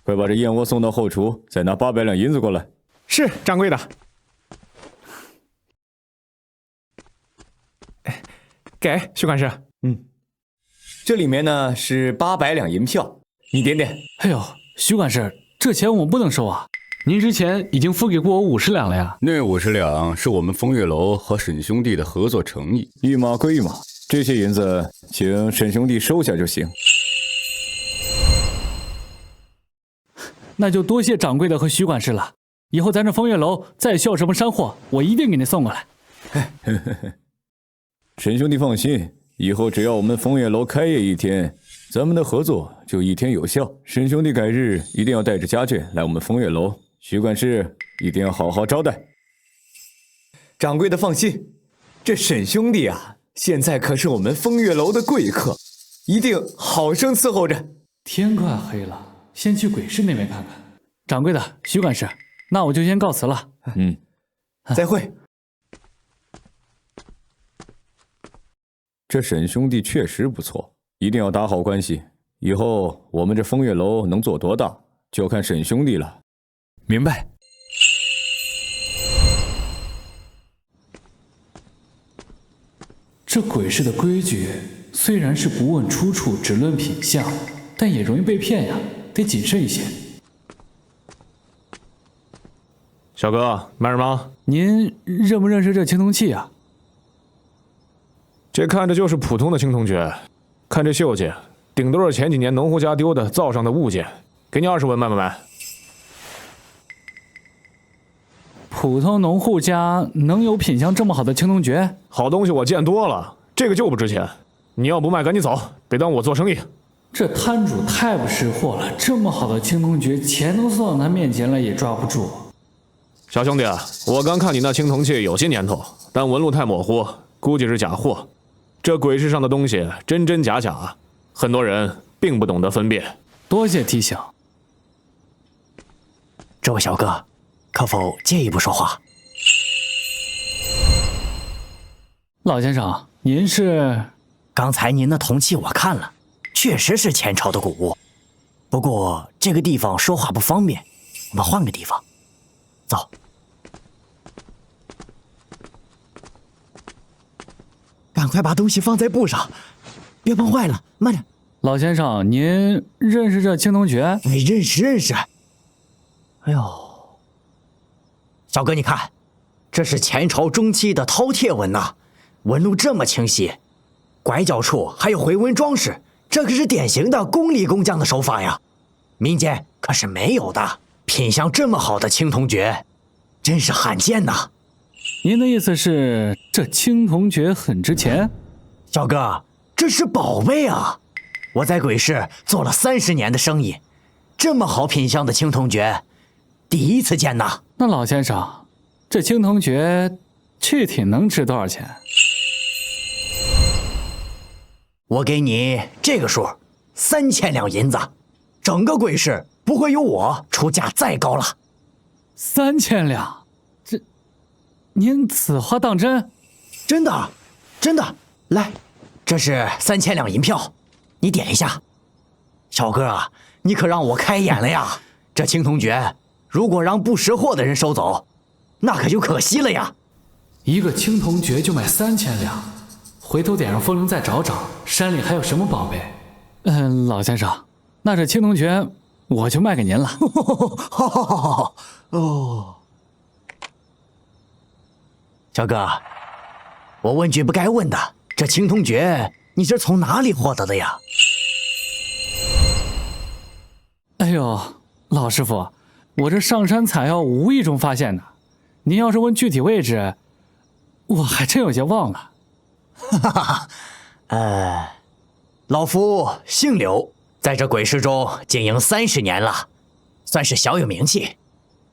Speaker 8: 快把这燕窝送到后厨，再拿800两银子过来。
Speaker 7: 是掌柜的。给徐管事。
Speaker 6: 这里面呢是800两银票，你点点。
Speaker 1: 哎呦，徐管事，这钱我们不能收啊！您之前已经付给过我50两了呀。
Speaker 2: 那50两是我们风月楼和沈兄弟的合作诚意，
Speaker 8: 一码归一码，这些银子请沈兄弟收下就行。
Speaker 1: 那就多谢掌柜的和徐管事了。以后咱这风月楼再需要什么山货，我一定给您送过来。
Speaker 8: 沈兄弟放心，以后只要我们风月楼开业1天，咱们的合作就1天有效。沈兄弟改日一定要带着家眷来我们风月楼，徐管事一定要好好招待。
Speaker 6: 掌柜的放心，这沈兄弟啊，现在可是我们风月楼的贵客，一定好生伺候着。
Speaker 1: 天快黑了，先去鬼市那边看看。掌柜的，徐管事，那我就先告辞了。
Speaker 6: 再会。
Speaker 8: 这沈兄弟确实不错，一定要打好关系。以后我们这风月楼能做多大，就看沈兄弟了。
Speaker 2: 明白。
Speaker 1: 这鬼市的规矩虽然是不问出处，只论品相，但也容易被骗呀，得谨慎一些。
Speaker 7: 小哥，买什么？
Speaker 1: 您认不认识这青铜器啊？
Speaker 7: 这看着就是普通的青铜爵，看这锈迹，顶多是前几年农户家丢的灶上的物件。给你20文，买不买？
Speaker 1: 普通农户家能有品相这么好的青铜爵？
Speaker 7: 好东西我见多了，这个就不值钱。你要不卖，赶紧走，别耽误我做生意。
Speaker 1: 这摊主太不识货了，这么好的青铜爵，钱都送到他面前了也抓不住。
Speaker 7: 小兄弟，我刚看你那青铜器有些年头，但纹路太模糊，估计是假货。这鬼市上的东西真真假假，很多人并不懂得分辨。
Speaker 1: 多谢提醒。
Speaker 9: 这位小哥，可否借一步说话？
Speaker 1: 老先生，您是？
Speaker 9: 刚才您的铜器我看了，确实是前朝的古物。不过这个地方说话不方便，我们换个地方。走。赶快把东西放在布上，别碰坏了，慢点。
Speaker 1: 老先生，您认识这青铜爵？
Speaker 9: 认识。哎呦，小哥，你看，这是前朝中期的饕餮纹呐，纹路这么清晰，拐角处还有回纹装饰，这可是典型的工艺工匠的手法呀，民间可是没有的。品相这么好的青铜爵，真是罕见呐。
Speaker 1: 您的意思是这青铜爵很值钱？
Speaker 9: 小哥，这是宝贝啊！我在鬼市做了30年的生意，这么好品相的青铜爵，第一次见呐。
Speaker 1: 那老先生，这青铜爵具体能值多少钱？
Speaker 9: 我给你这个数，3000两银子，整个鬼市不会有我出价再高了。
Speaker 1: 3000两？您此话当真？
Speaker 9: 真的，真的。来，这是3000两银票，你点一下。小哥啊，你可让我开眼了呀！这青铜爵，如果让不识货的人收走，那可就可惜了呀。
Speaker 1: 一个青铜爵就卖3000两，回头点上风铃再找找，山里还有什么宝贝？老先生，那这青铜爵我就卖给您了。
Speaker 9: 好。哦。小哥，我问句不该问的，这青铜爵你是从哪里获得的呀？
Speaker 1: 哎呦，老师傅，我这上山采药无意中发现的，您要是问具体位置，我还真有些忘了。
Speaker 9: 老夫姓刘，在这鬼市中经营30年了，算是小有名气。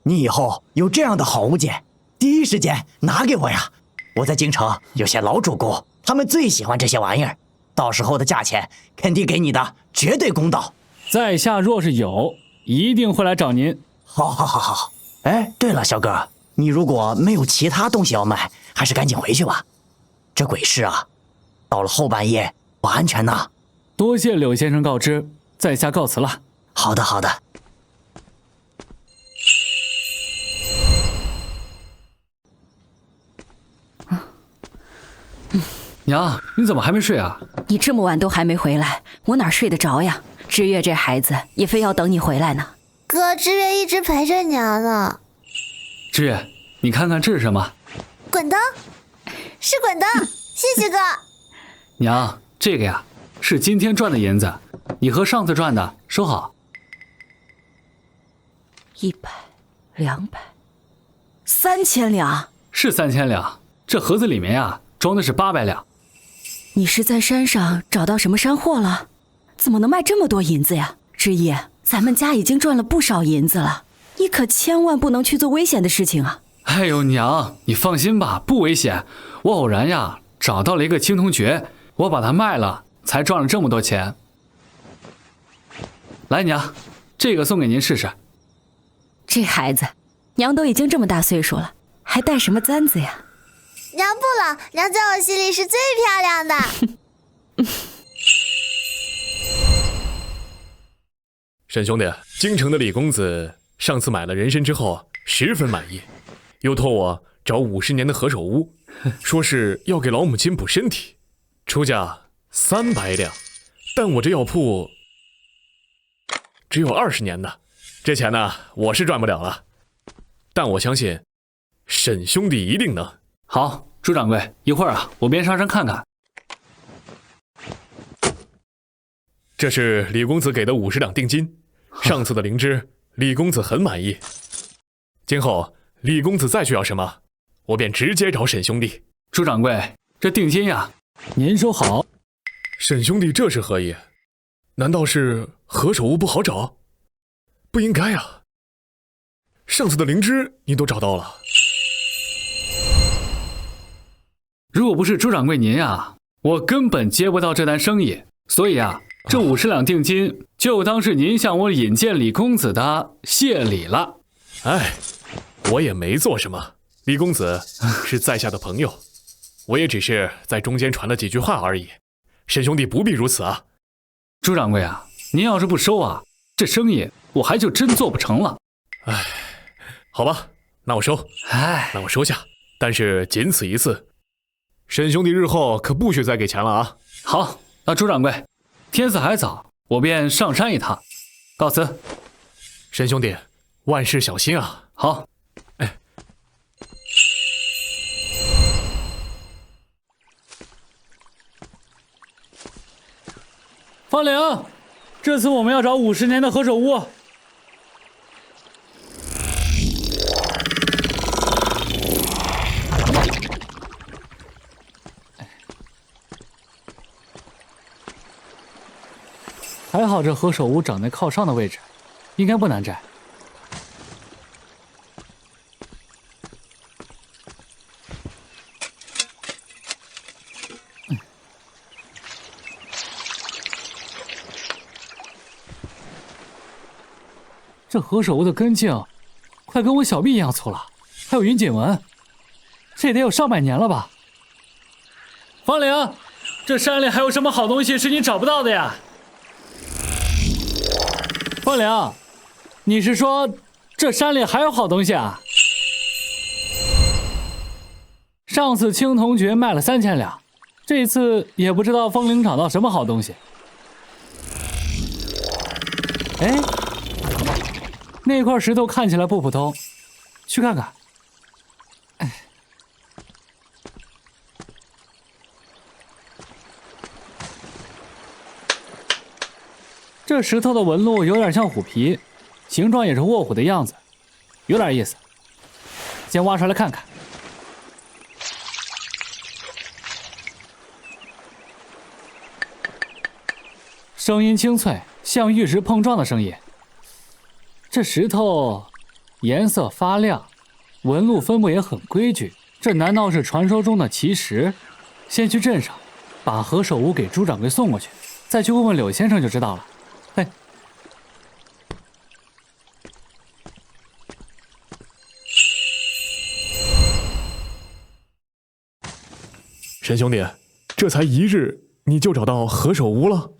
Speaker 9: 你以后有这样的好物件，第一时间拿给我呀！我在京城有些老主顾，
Speaker 12: 他们最喜欢这些玩意儿，到时候的价钱肯定给你的绝对公道。
Speaker 1: 在下若是有，一定会来找您。
Speaker 12: 好。哎，对了，小哥，你如果没有其他东西要卖，还是赶紧回去吧。这鬼市啊，到了后半夜不安全呐。
Speaker 1: 多谢柳先生告知，在下告辞了。
Speaker 12: 好的。
Speaker 1: 娘，你怎么还没睡啊？
Speaker 3: 你这么晚都还没回来，我哪睡得着呀？知月这孩子也非要等你回来呢。
Speaker 4: 哥，知月一直陪着娘呢。
Speaker 1: 知月，你看看这是什么？
Speaker 4: 滚灯，是滚灯，谢谢哥。
Speaker 1: 娘，这个呀是今天赚的银子，你和上次赚的收好。
Speaker 3: 100、200、3000两，
Speaker 1: 是3000两。这盒子里面呀装的是800两。
Speaker 3: 你是在山上找到什么山货了？怎么能卖这么多银子呀？知夜，咱们家已经赚了不少银子了，你可千万不能去做危险的事情啊！
Speaker 1: 哎呦娘，你放心吧，不危险。我偶然呀找到了一个青铜爵，我把它卖了，才赚了这么多钱。来娘，这个送给您试试。
Speaker 3: 这孩子，娘都已经这么大岁数了，还带什么簪子呀？
Speaker 4: 娘不老，娘在我心里是最漂亮的。
Speaker 7: 沈兄弟，京城的李公子上次买了人参之后十分满意，又托我找50年的何首乌，说是要给老母亲补身体，出价300两，但我这药铺只有20年的，这钱呢我是赚不了了，但我相信沈兄弟一定能。
Speaker 1: 好，朱掌柜，一会儿啊我便上山看看。
Speaker 7: 这是李公子给的50两定金，上次的灵芝李公子很满意，今后李公子再需要什么，我便直接找沈兄弟。
Speaker 1: 朱掌柜，这定金呀您收好。
Speaker 7: 沈兄弟这是何意？难道是何首乌不好找？不应该啊，上次的灵芝你都找到了。
Speaker 1: 如果不是朱掌柜您呀，我根本接不到这单生意，所以啊这50两定金就当是您向我引荐李公子的谢礼了。
Speaker 7: 哎，我也没做什么，李公子是在下的朋友，我也只是在中间传了几句话而已，沈兄弟不必如此啊。
Speaker 1: 朱掌柜啊，您要是不收啊，这生意我还就真做不成了。
Speaker 7: 哎，好吧，那我收，那我收下，但是仅此一次，沈兄弟日后可不许再给钱了啊。
Speaker 1: 好，那朱掌柜，天色还早，我便上山一趟，告辞。
Speaker 7: 沈兄弟，万事小心啊。
Speaker 1: 好。
Speaker 7: 哎，
Speaker 1: 方玲，这次我们要找50年的何首乌。还好这何首乌长在靠上的位置，应该不难摘。这何首乌的根茎快跟我小臂一样粗了，还有云锦纹，这也得有上百年了吧？方玲，这山里还有什么好东西是你找不到的呀？方玲，你是说这山里还有好东西啊？上次青铜爵卖了3000两，这次也不知道风铃找到什么好东西。哎，那块石头看起来不普通，去看看。哎，这石头的纹路有点像虎皮，形状也是卧虎的样子，有点意思。先挖出来看看。声音清脆，像玉石碰撞的声音。这石头颜色发亮，纹路分布也很规矩，这难道是传说中的奇石？先去镇上，把何首乌给朱掌柜送过去，再去问问柳先生就知道了。嘿，
Speaker 7: 沈兄弟，这才1日你就找到何首乌了？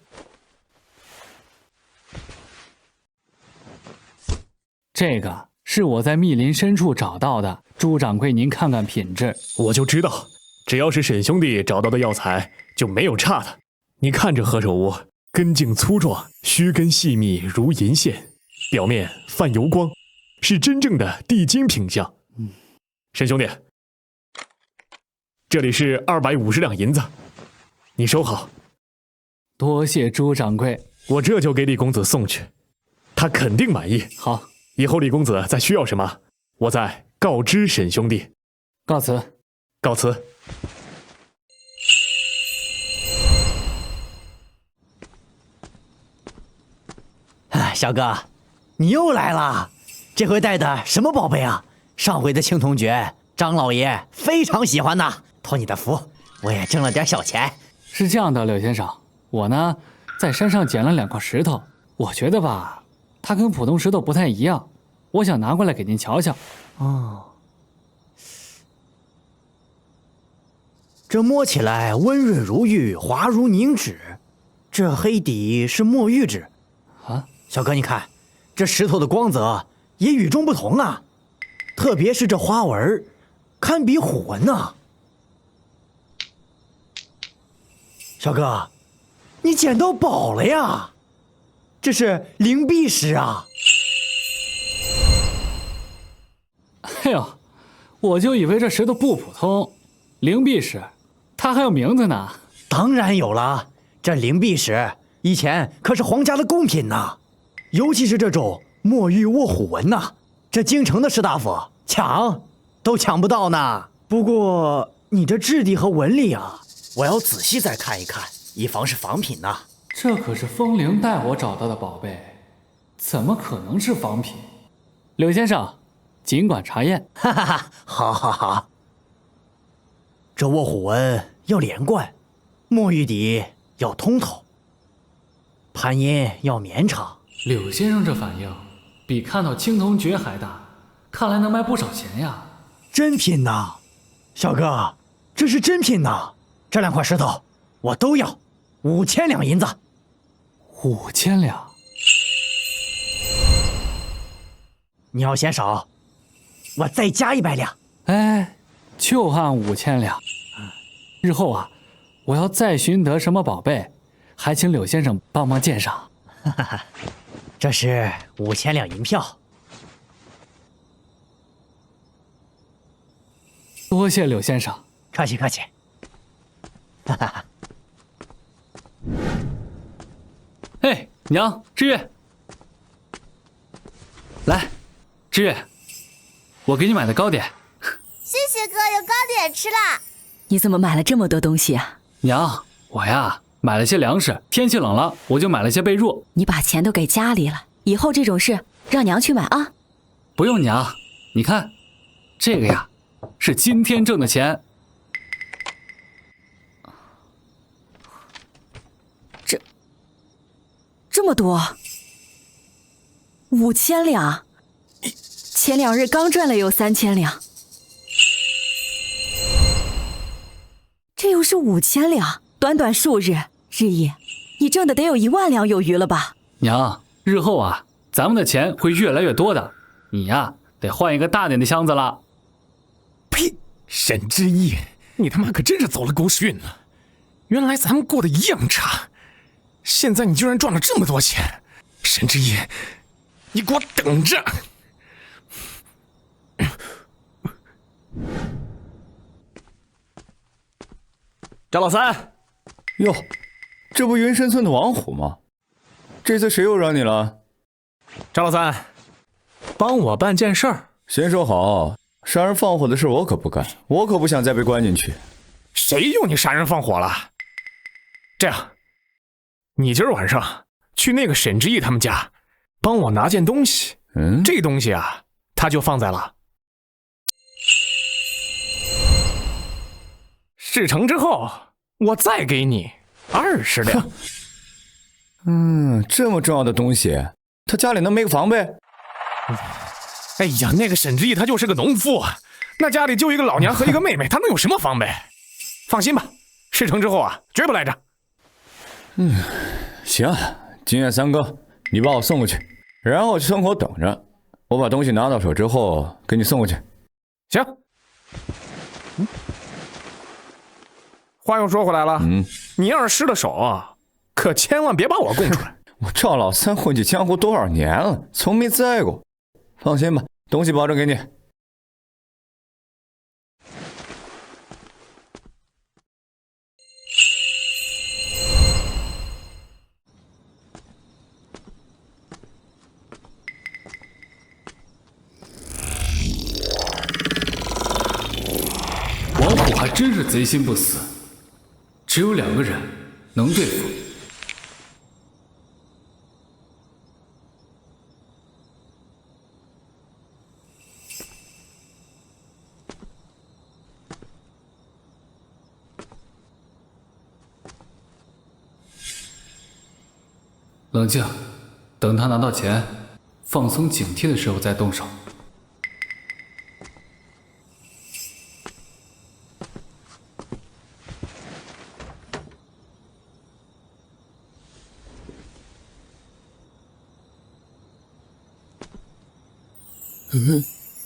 Speaker 1: 这个是我在密林深处找到的，朱掌柜您看看品质。
Speaker 7: 我就知道，只要是沈兄弟找到的药材，就没有差的。你看这何首乌，根茎粗壮，须根细密如银线，表面泛油光，是真正的地金品相。沈兄弟，这里是250两银子，你收好。
Speaker 1: 多谢朱掌柜，
Speaker 7: 我这就给李公子送去，他肯定满意。
Speaker 1: 好，
Speaker 7: 以后李公子再需要什么，我再告知沈兄弟。
Speaker 1: 告辞。
Speaker 7: 告辞。
Speaker 12: 小哥，你又来了，这回带的什么宝贝啊？上回的青铜诀，张老爷非常喜欢呐。托你的福，我也挣了点小钱。
Speaker 1: 是这样的，柳先生，我呢在山上捡了2块石头，我觉得吧，它跟普通石头不太一样，我想拿过来给您瞧瞧。
Speaker 12: 哦，这摸起来温润如玉，滑如凝脂，这黑底是墨玉质
Speaker 1: 啊。
Speaker 12: 小哥，你看这石头的光泽也与众不同啊，特别是这花纹，堪比虎纹呐。小哥，你捡到宝了呀！这是灵璧石啊！
Speaker 1: 哎呦，我就以为这石头不普通，灵璧石，它还有名字呢。
Speaker 12: 当然有了，这灵璧石以前可是皇家的贡品呐，尤其是这种墨玉卧虎纹呐，这京城的士大夫抢都抢不到呢。不过你这质地和纹理啊，我要仔细再看一看，以防是仿品呐。
Speaker 1: 这可是风铃带我找到的宝贝，怎么可能是仿品？柳先生，尽管查验。
Speaker 12: 哈哈哈，好好好。这卧虎纹要连贯，墨玉底要通透，盘音要绵长。
Speaker 1: 柳先生这反应比看到青铜诀还大，看来能卖不少钱呀。
Speaker 12: 真品呐，小哥，这是真品呐！这2块石头我都要，5000两银子。
Speaker 1: 5000两？
Speaker 12: 你要嫌少，我再加100两。
Speaker 1: 哎，就按5000两。日后啊，我要再寻得什么宝贝，还请柳先生帮忙鉴赏。
Speaker 12: 哈哈哈，这是5000两银票。
Speaker 1: 多谢柳先生。
Speaker 12: 客气客气。哈哈哈。
Speaker 1: 嘿，娘，知月，来，知月，我给你买的糕点。
Speaker 4: 谢谢哥，有糕点吃啦。
Speaker 3: 你怎么买了这么多东西啊？
Speaker 1: 娘，我呀买了些粮食，天气冷了，我就买了些被褥。
Speaker 3: 你把钱都给家里了，以后这种事让娘去买啊。
Speaker 1: 不用娘，你看，这个呀是今天挣的钱。
Speaker 3: 这么多，5000两，前2日刚赚了有3000两，这又是5000两，短短数日，日夜，你挣的得有1万两有余了吧？
Speaker 1: 娘，日后啊，咱们的钱会越来越多的，你呀得换一个大点的箱子了。
Speaker 7: 呸！沈之意，你他妈可真是走了狗屎运了！原来咱们过得一样差。现在你居然赚了这么多钱，沈之意，你给我等着！
Speaker 6: 张老三，哟，这不云深村的王虎吗？这次谁又惹你了？
Speaker 7: 张老三，帮我办件事儿。
Speaker 6: 先说好，杀人放火的事我可不干，我可不想再被关进去。
Speaker 7: 谁用你杀人放火了？这样。你今儿晚上去那个沈之意他们家，帮我拿件东西。这东西啊，他就放在了。
Speaker 1: 什
Speaker 7: 事成之后，我再给你20两。
Speaker 6: 这么重要的东西，他家里能没个房呗？
Speaker 7: 哎呀，那个沈之义他就是个农夫，那家里就一个老娘和一个妹妹，他能有什么房呗？放心吧，事成之后啊，绝不赖账。
Speaker 6: 行，今夜3更，你把我送过去，然后去村口等着，我把东西拿到手之后给你送过去。
Speaker 7: 行。话又说回来了，你要是失了手，可千万别把我供出来。
Speaker 6: 我赵老三混迹江湖多少年了，从没栽过。放心吧，东西保证给你。
Speaker 2: 王虎还真是贼心不死，只有2个人能对付。冷静，等他拿到钱，放松警惕的时候再动手。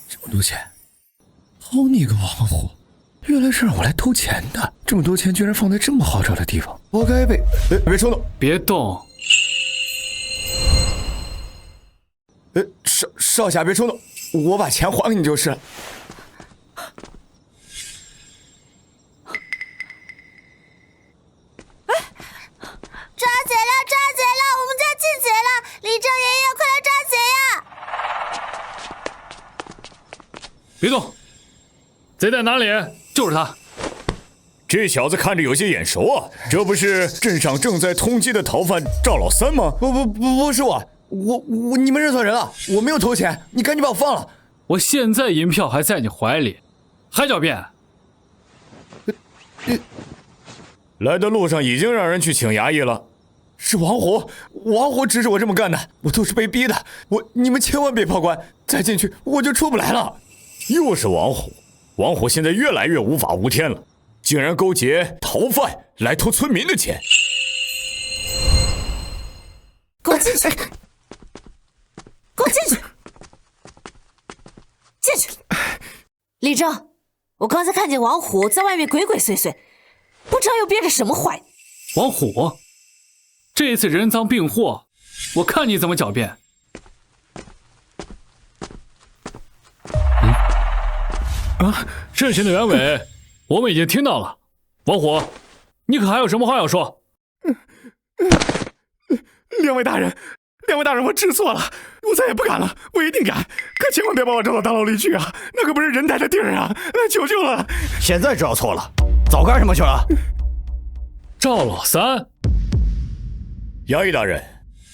Speaker 2: 这么多钱，好你个王虎！原来是让我来偷钱的，这么多钱居然放在这么好找的地方，我该被……别冲动，别动！
Speaker 6: 少侠别冲动，我把钱还给你就是了。
Speaker 4: 抓贼了！抓贼了！我们家进贼了！李正爷爷，快来抓贼呀！
Speaker 1: 别动！贼在哪里？就是他。
Speaker 6: 这小子看着有些眼熟啊，这不是镇上正在通缉的逃犯赵老三吗？不是我，你们认错人了，我没有偷钱，你赶紧把我放了。
Speaker 1: 我现在银票还在你怀里，还狡辩？
Speaker 6: 来的路上已经让人去请衙役了。是王虎指使我这么干的，我都是被逼的。你们千万别报官，再进去我就出不来了。又是王虎现在越来越无法无天了，竟然勾结逃犯来偷村民的钱。
Speaker 3: 给我进去！给我进去！进去！李正，我刚才看见王虎在外面鬼鬼祟祟，不知道又憋着什么坏。
Speaker 1: 王虎，这一次人赃并获，我看你怎么狡辩。事情的原委我们已经听到了，王虎，你可还有什么话要说？
Speaker 7: 两位大人，我知错了，我再也不敢了，我一定改，可千万别把我扔到大牢里去啊！那可不是人待的地儿啊！求求了！
Speaker 12: 现在知道错了，早干什么去了？
Speaker 1: 赵老三，
Speaker 6: 衙役大人，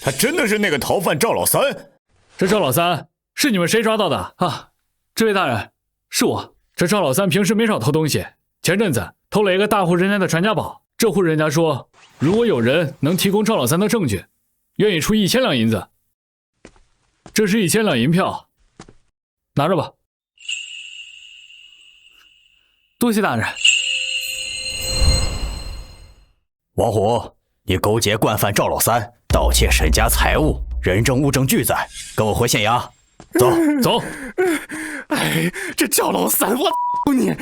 Speaker 6: 他真的是那个逃犯赵老三？
Speaker 1: 这赵老三是你们谁抓到的啊？这位大人，是我。这赵老三平时没少偷东西，前阵子偷了一个大户人家的传家宝。这户人家说，如果有人能提供赵老三的证据，愿意出1000两银子。这是1000两银票，拿着吧。多谢大人。
Speaker 12: 王虎，你勾结惯犯赵老三，盗窃沈家财物，人证物证俱在，跟我回县衙。走。
Speaker 7: 哎，这赵老三，我你！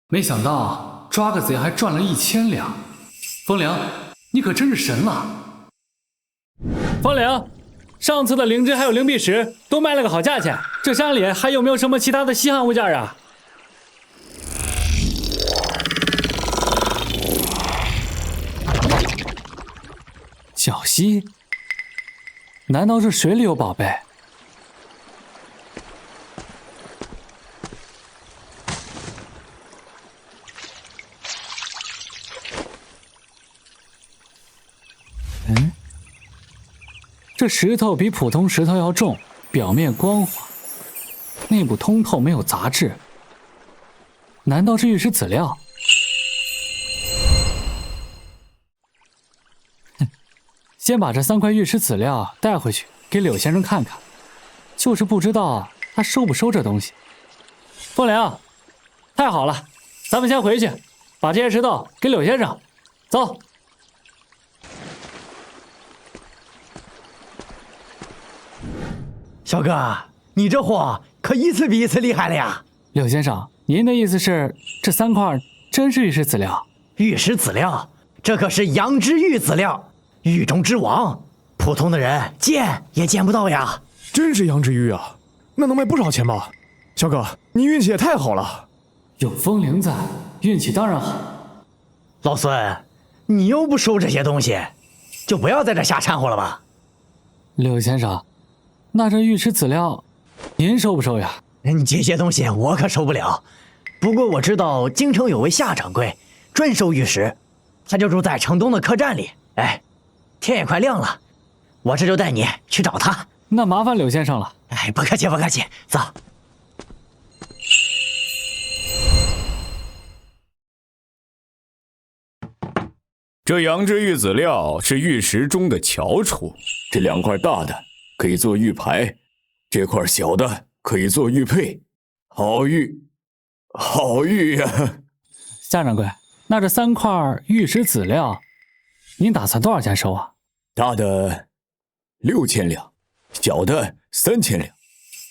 Speaker 2: 没想到抓个贼还赚了1000两，风凉，你可真是神了。
Speaker 1: 方良，上次的灵芝还有灵璧石都卖了个好价钱，这山里还有没有什么其他的稀罕物件啊？小溪，难道这水里有宝贝？这石头比普通石头要重，表面光滑，内部通透，没有杂质。难道是玉石籽料？先把这3块玉石籽料带回去给柳先生看看，就是不知道他收不收这东西。风铃，太好了，咱们先回去，把这些石头给柳先生。走。
Speaker 12: 小哥，你这货可一次比一次厉害了呀！
Speaker 1: 柳先生，您的意思是这3块真是玉石籽料？
Speaker 12: 玉石籽料，这可是阳之玉籽料，玉中之王，普通的人见也见不到呀！
Speaker 7: 真是阳之玉啊，那能卖不少钱吧？小哥，你运气也太好了。
Speaker 1: 有风铃在，运气当然好。
Speaker 12: 老孙，你又不收这些东西，就不要在这瞎掺和了吧。
Speaker 1: 柳先生，那这玉石籽料，您收不收呀？
Speaker 12: 这些东西我可收不了。不过我知道京城有位夏掌柜，专收玉石，他就住在城东的客栈里。哎，天也快亮了，我这就带你去找他。
Speaker 1: 那麻烦柳先生了。
Speaker 12: 哎，不客气，不客气，走。
Speaker 8: 这阳之玉籽料是玉石中的翘楚，这2块大的可以做玉牌，这块小的可以做玉佩。好玉，好玉呀！
Speaker 1: 夏掌柜，那这3块玉石籽料，您打算多少钱收啊？
Speaker 8: 大的6000两，小的3000两，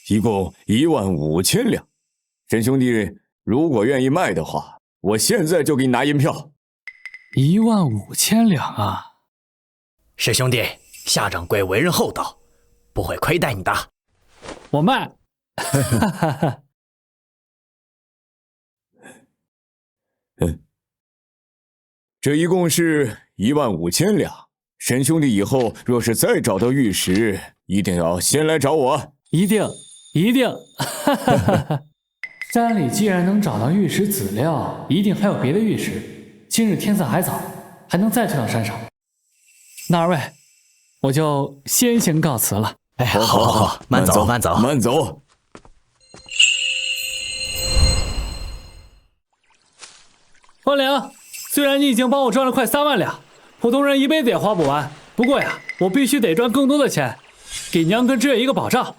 Speaker 8: 一共15000两。沈兄弟，如果愿意卖的话，我现在就给你拿银票。
Speaker 1: 15000两啊！
Speaker 12: 师兄弟，夏掌柜为人厚道，不会亏待你的。
Speaker 1: 我卖。
Speaker 8: 这一共是15000两。沈兄弟以后若是再找到玉石，一定要先来找我。
Speaker 1: 一定，一定。山里既然能找到玉石籽料，一定还有别的玉石。今日天色还早，还能再去到山上。那2位，我就先行告辞了。
Speaker 12: 哎，好，慢走，慢走，
Speaker 8: 慢走。
Speaker 1: 风铃，虽然你已经帮我赚了快3万两，普通人一辈子也花不完。不过呀，我必须得赚更多的钱，给娘跟知月一个保障。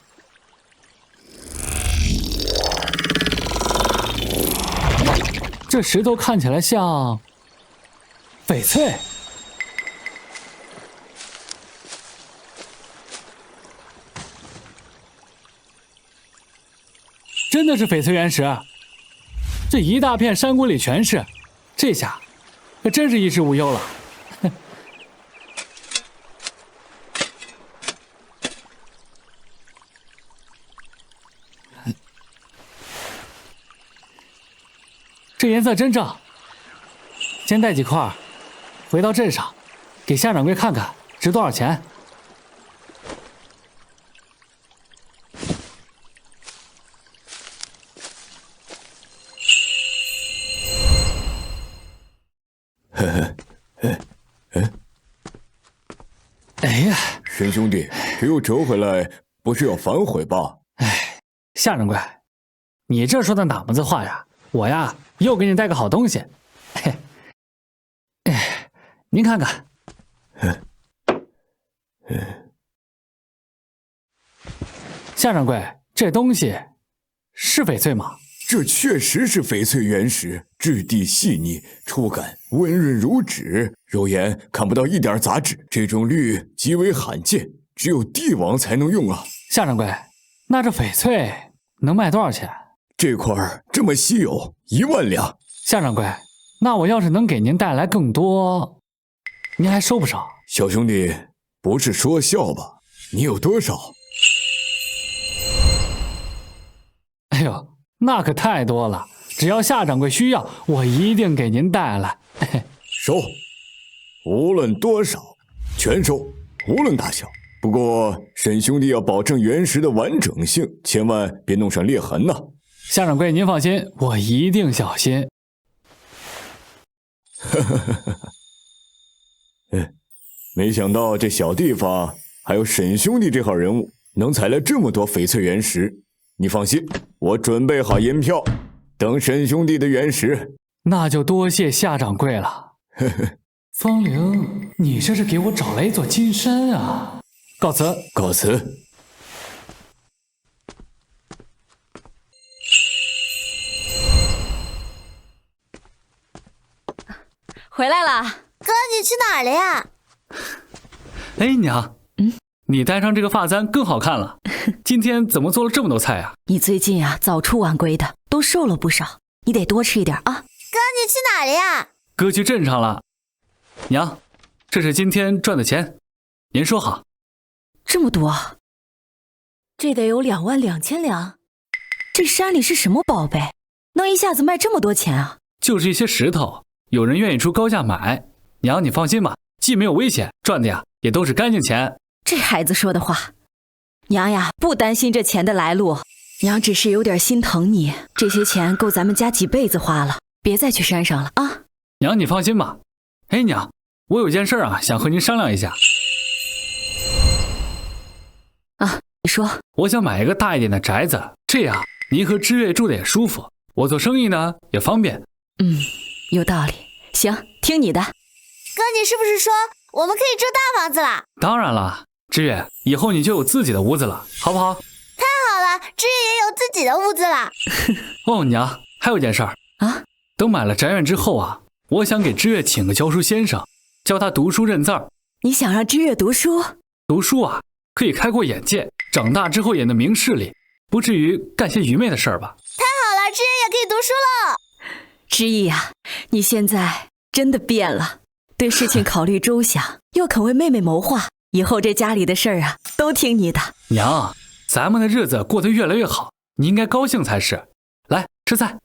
Speaker 1: 这石头看起来像翡翠。真的是翡翠原石，这一大片山谷里全是，这下可真是衣食无忧了。这颜色真正，先带几块回到镇上，给夏掌柜看看值多少钱。哎呀，
Speaker 8: 沈兄弟，这又折回来，不是要反悔吧？
Speaker 1: 哎，夏掌柜，你这说的哪门子话呀？我呀，又给你带个好东西。嘿，哎，您看看。夏掌柜，这东西是翡翠吗？
Speaker 8: 这确实是翡翠原石，质地细腻，触感温润如纸，肉眼看不到一点杂质。这种绿极为罕见，只有帝王才能用啊。
Speaker 1: 夏掌柜，那这翡翠能卖多少钱？
Speaker 8: 这块这么稀有，1万两。
Speaker 1: 夏掌柜，那我要是能给您带来更多，您还收不收？
Speaker 8: 小兄弟，不是说笑吧？你有多少？
Speaker 1: 哎呦，那可太多了！只要夏掌柜需要，我一定给您带来。
Speaker 8: 收，无论多少，全收，无论大小。不过沈兄弟要保证原石的完整性，千万别弄上裂痕呐。
Speaker 1: 夏掌柜，您放心，我一定小心。
Speaker 8: 没想到这小地方还有沈兄弟这号人物，能采来这么多翡翠原石。你放心，我准备好银票，等沈兄弟的原石。
Speaker 1: 那就多谢夏掌柜了。风铃，你这是给我找来一座金山啊！告辞，
Speaker 2: 告辞。
Speaker 3: 回来了，
Speaker 4: 哥，你去哪儿了呀？
Speaker 1: 哎，娘，你戴上这个发簪更好看了。今天怎么做了这么多菜啊？
Speaker 3: 你最近啊早出晚归的，都瘦了不少，你得多吃一点啊。
Speaker 4: 哥，你去哪儿了呀？
Speaker 1: 哥去镇上了。娘，这是今天赚的钱，您收好。
Speaker 3: 这么多，这得有22000两。这山里是什么宝贝，能一下子卖这么多钱啊？
Speaker 1: 就是一些石头，有人愿意出高价买。娘，你放心吧，既没有危险，赚的呀也都是干净钱。
Speaker 3: 这孩子说的话，娘呀不担心这钱的来路，娘只是有点心疼你，这些钱够咱们家几辈子花了，别再去山上了啊。
Speaker 1: 娘，你放心吧。哎，娘，我有件事啊，想和您商量一下。
Speaker 3: 啊，你说。
Speaker 1: 我想买一个大一点的宅子，这样您和知月住的也舒服，我做生意呢也方便。
Speaker 3: 有道理。行，听你的。
Speaker 4: 哥，你是不是说我们可以住大房子了？
Speaker 1: 当然了，知月，以后你就有自己的屋子了，好不好？
Speaker 4: 太好了，知月也有自己的屋子了。
Speaker 1: 哦，娘，还有件事儿
Speaker 3: 啊，
Speaker 1: 等买了宅院之后啊，我想给知月请个教书先生，教他读书认字儿。
Speaker 3: 你想让知月读书？
Speaker 1: 读书啊，可以开阔眼界，长大之后也能明事理，不至于干些愚昧的事儿吧？
Speaker 4: 太好了，知月也可以读书了。
Speaker 3: 知意啊，你现在真的变了，对事情考虑周详，又肯为妹妹谋划，以后这家里的事儿啊，都听你的。
Speaker 1: 娘，咱们的日子过得越来越好，你应该高兴才是。来，吃菜。